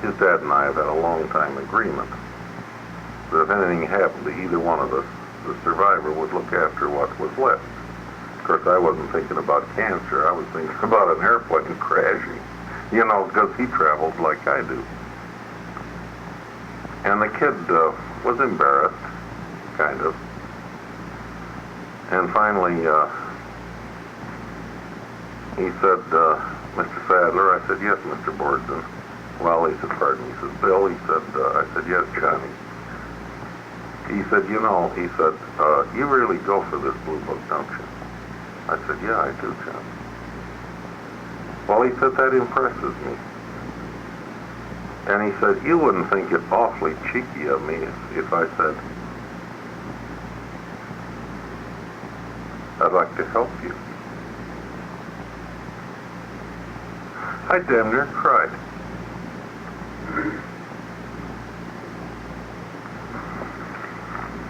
his dad and I have had a long time agreement that if anything happened to either one of us, the survivor would look after what was left. Of course, I wasn't thinking about cancer. I was thinking about an airplane crashing, because he travels like I do. And the kid was embarrassed, kind of. And finally, he said, Mr. Sadler, I said, yes, Mr. Borston. Well, he said, pardon me. He said, Bill, he said, I said, yes, Johnny. He said, you really go for this blue book, don't you? I said, yeah, I do, John. Well, he said, that impresses me. And he said, you wouldn't think it awfully cheeky of me if I said, I'd like to help you. I damn near cried.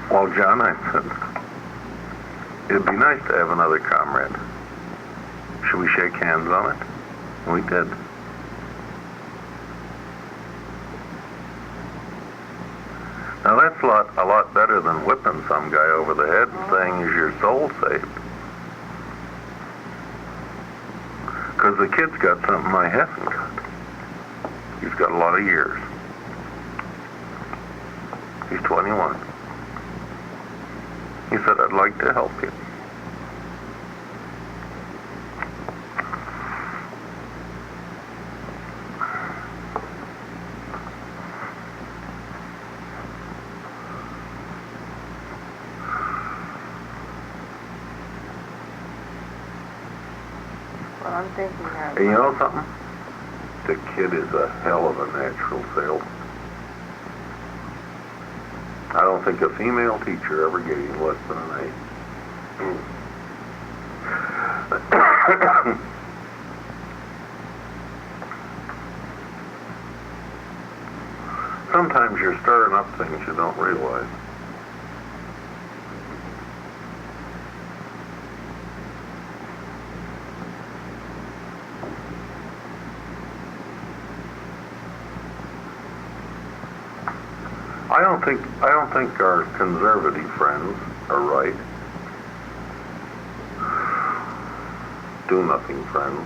Well, John, I said, it'd be nice to have another comrade. Should we shake hands on it? And we did. better than whipping some guy over the head and saying, is your soul saved? Because the kid's got something I haven't got. He's got a lot of years. He's 21. He said, I'd like to help you. Well, I'm thinking that. And you know something? The kid is a hell of a natural salesman. I don't think a female teacher ever gave him less than an 8. Sometimes you're stirring up things you don't realize. I don't think our conservative friends are right. Do nothing friends.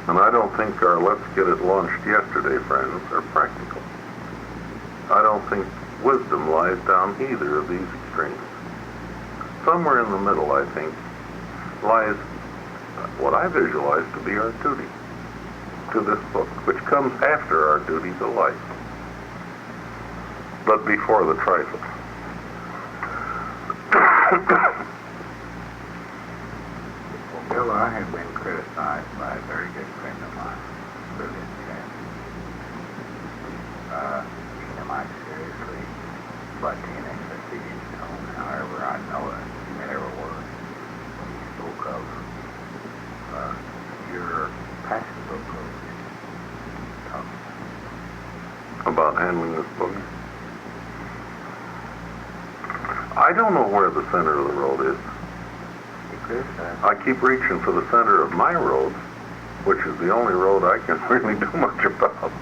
And I don't think our let's get it launched yesterday friends are practical. I don't think wisdom lies down either of these extremes. Somewhere in the middle, I think, lies what I visualize to be our duty to this book, which comes after our duty to life, but before the trifle. Bill, I have been criticized by a very good friend of mine, brilliant chap. Semi-seriously, but in a facetious tone. However, I know it in every word when he spoke of your passive approach. About handling this book. I don't know where the center of the road is. I keep reaching for the center of my road, which is the only road I can really do much about.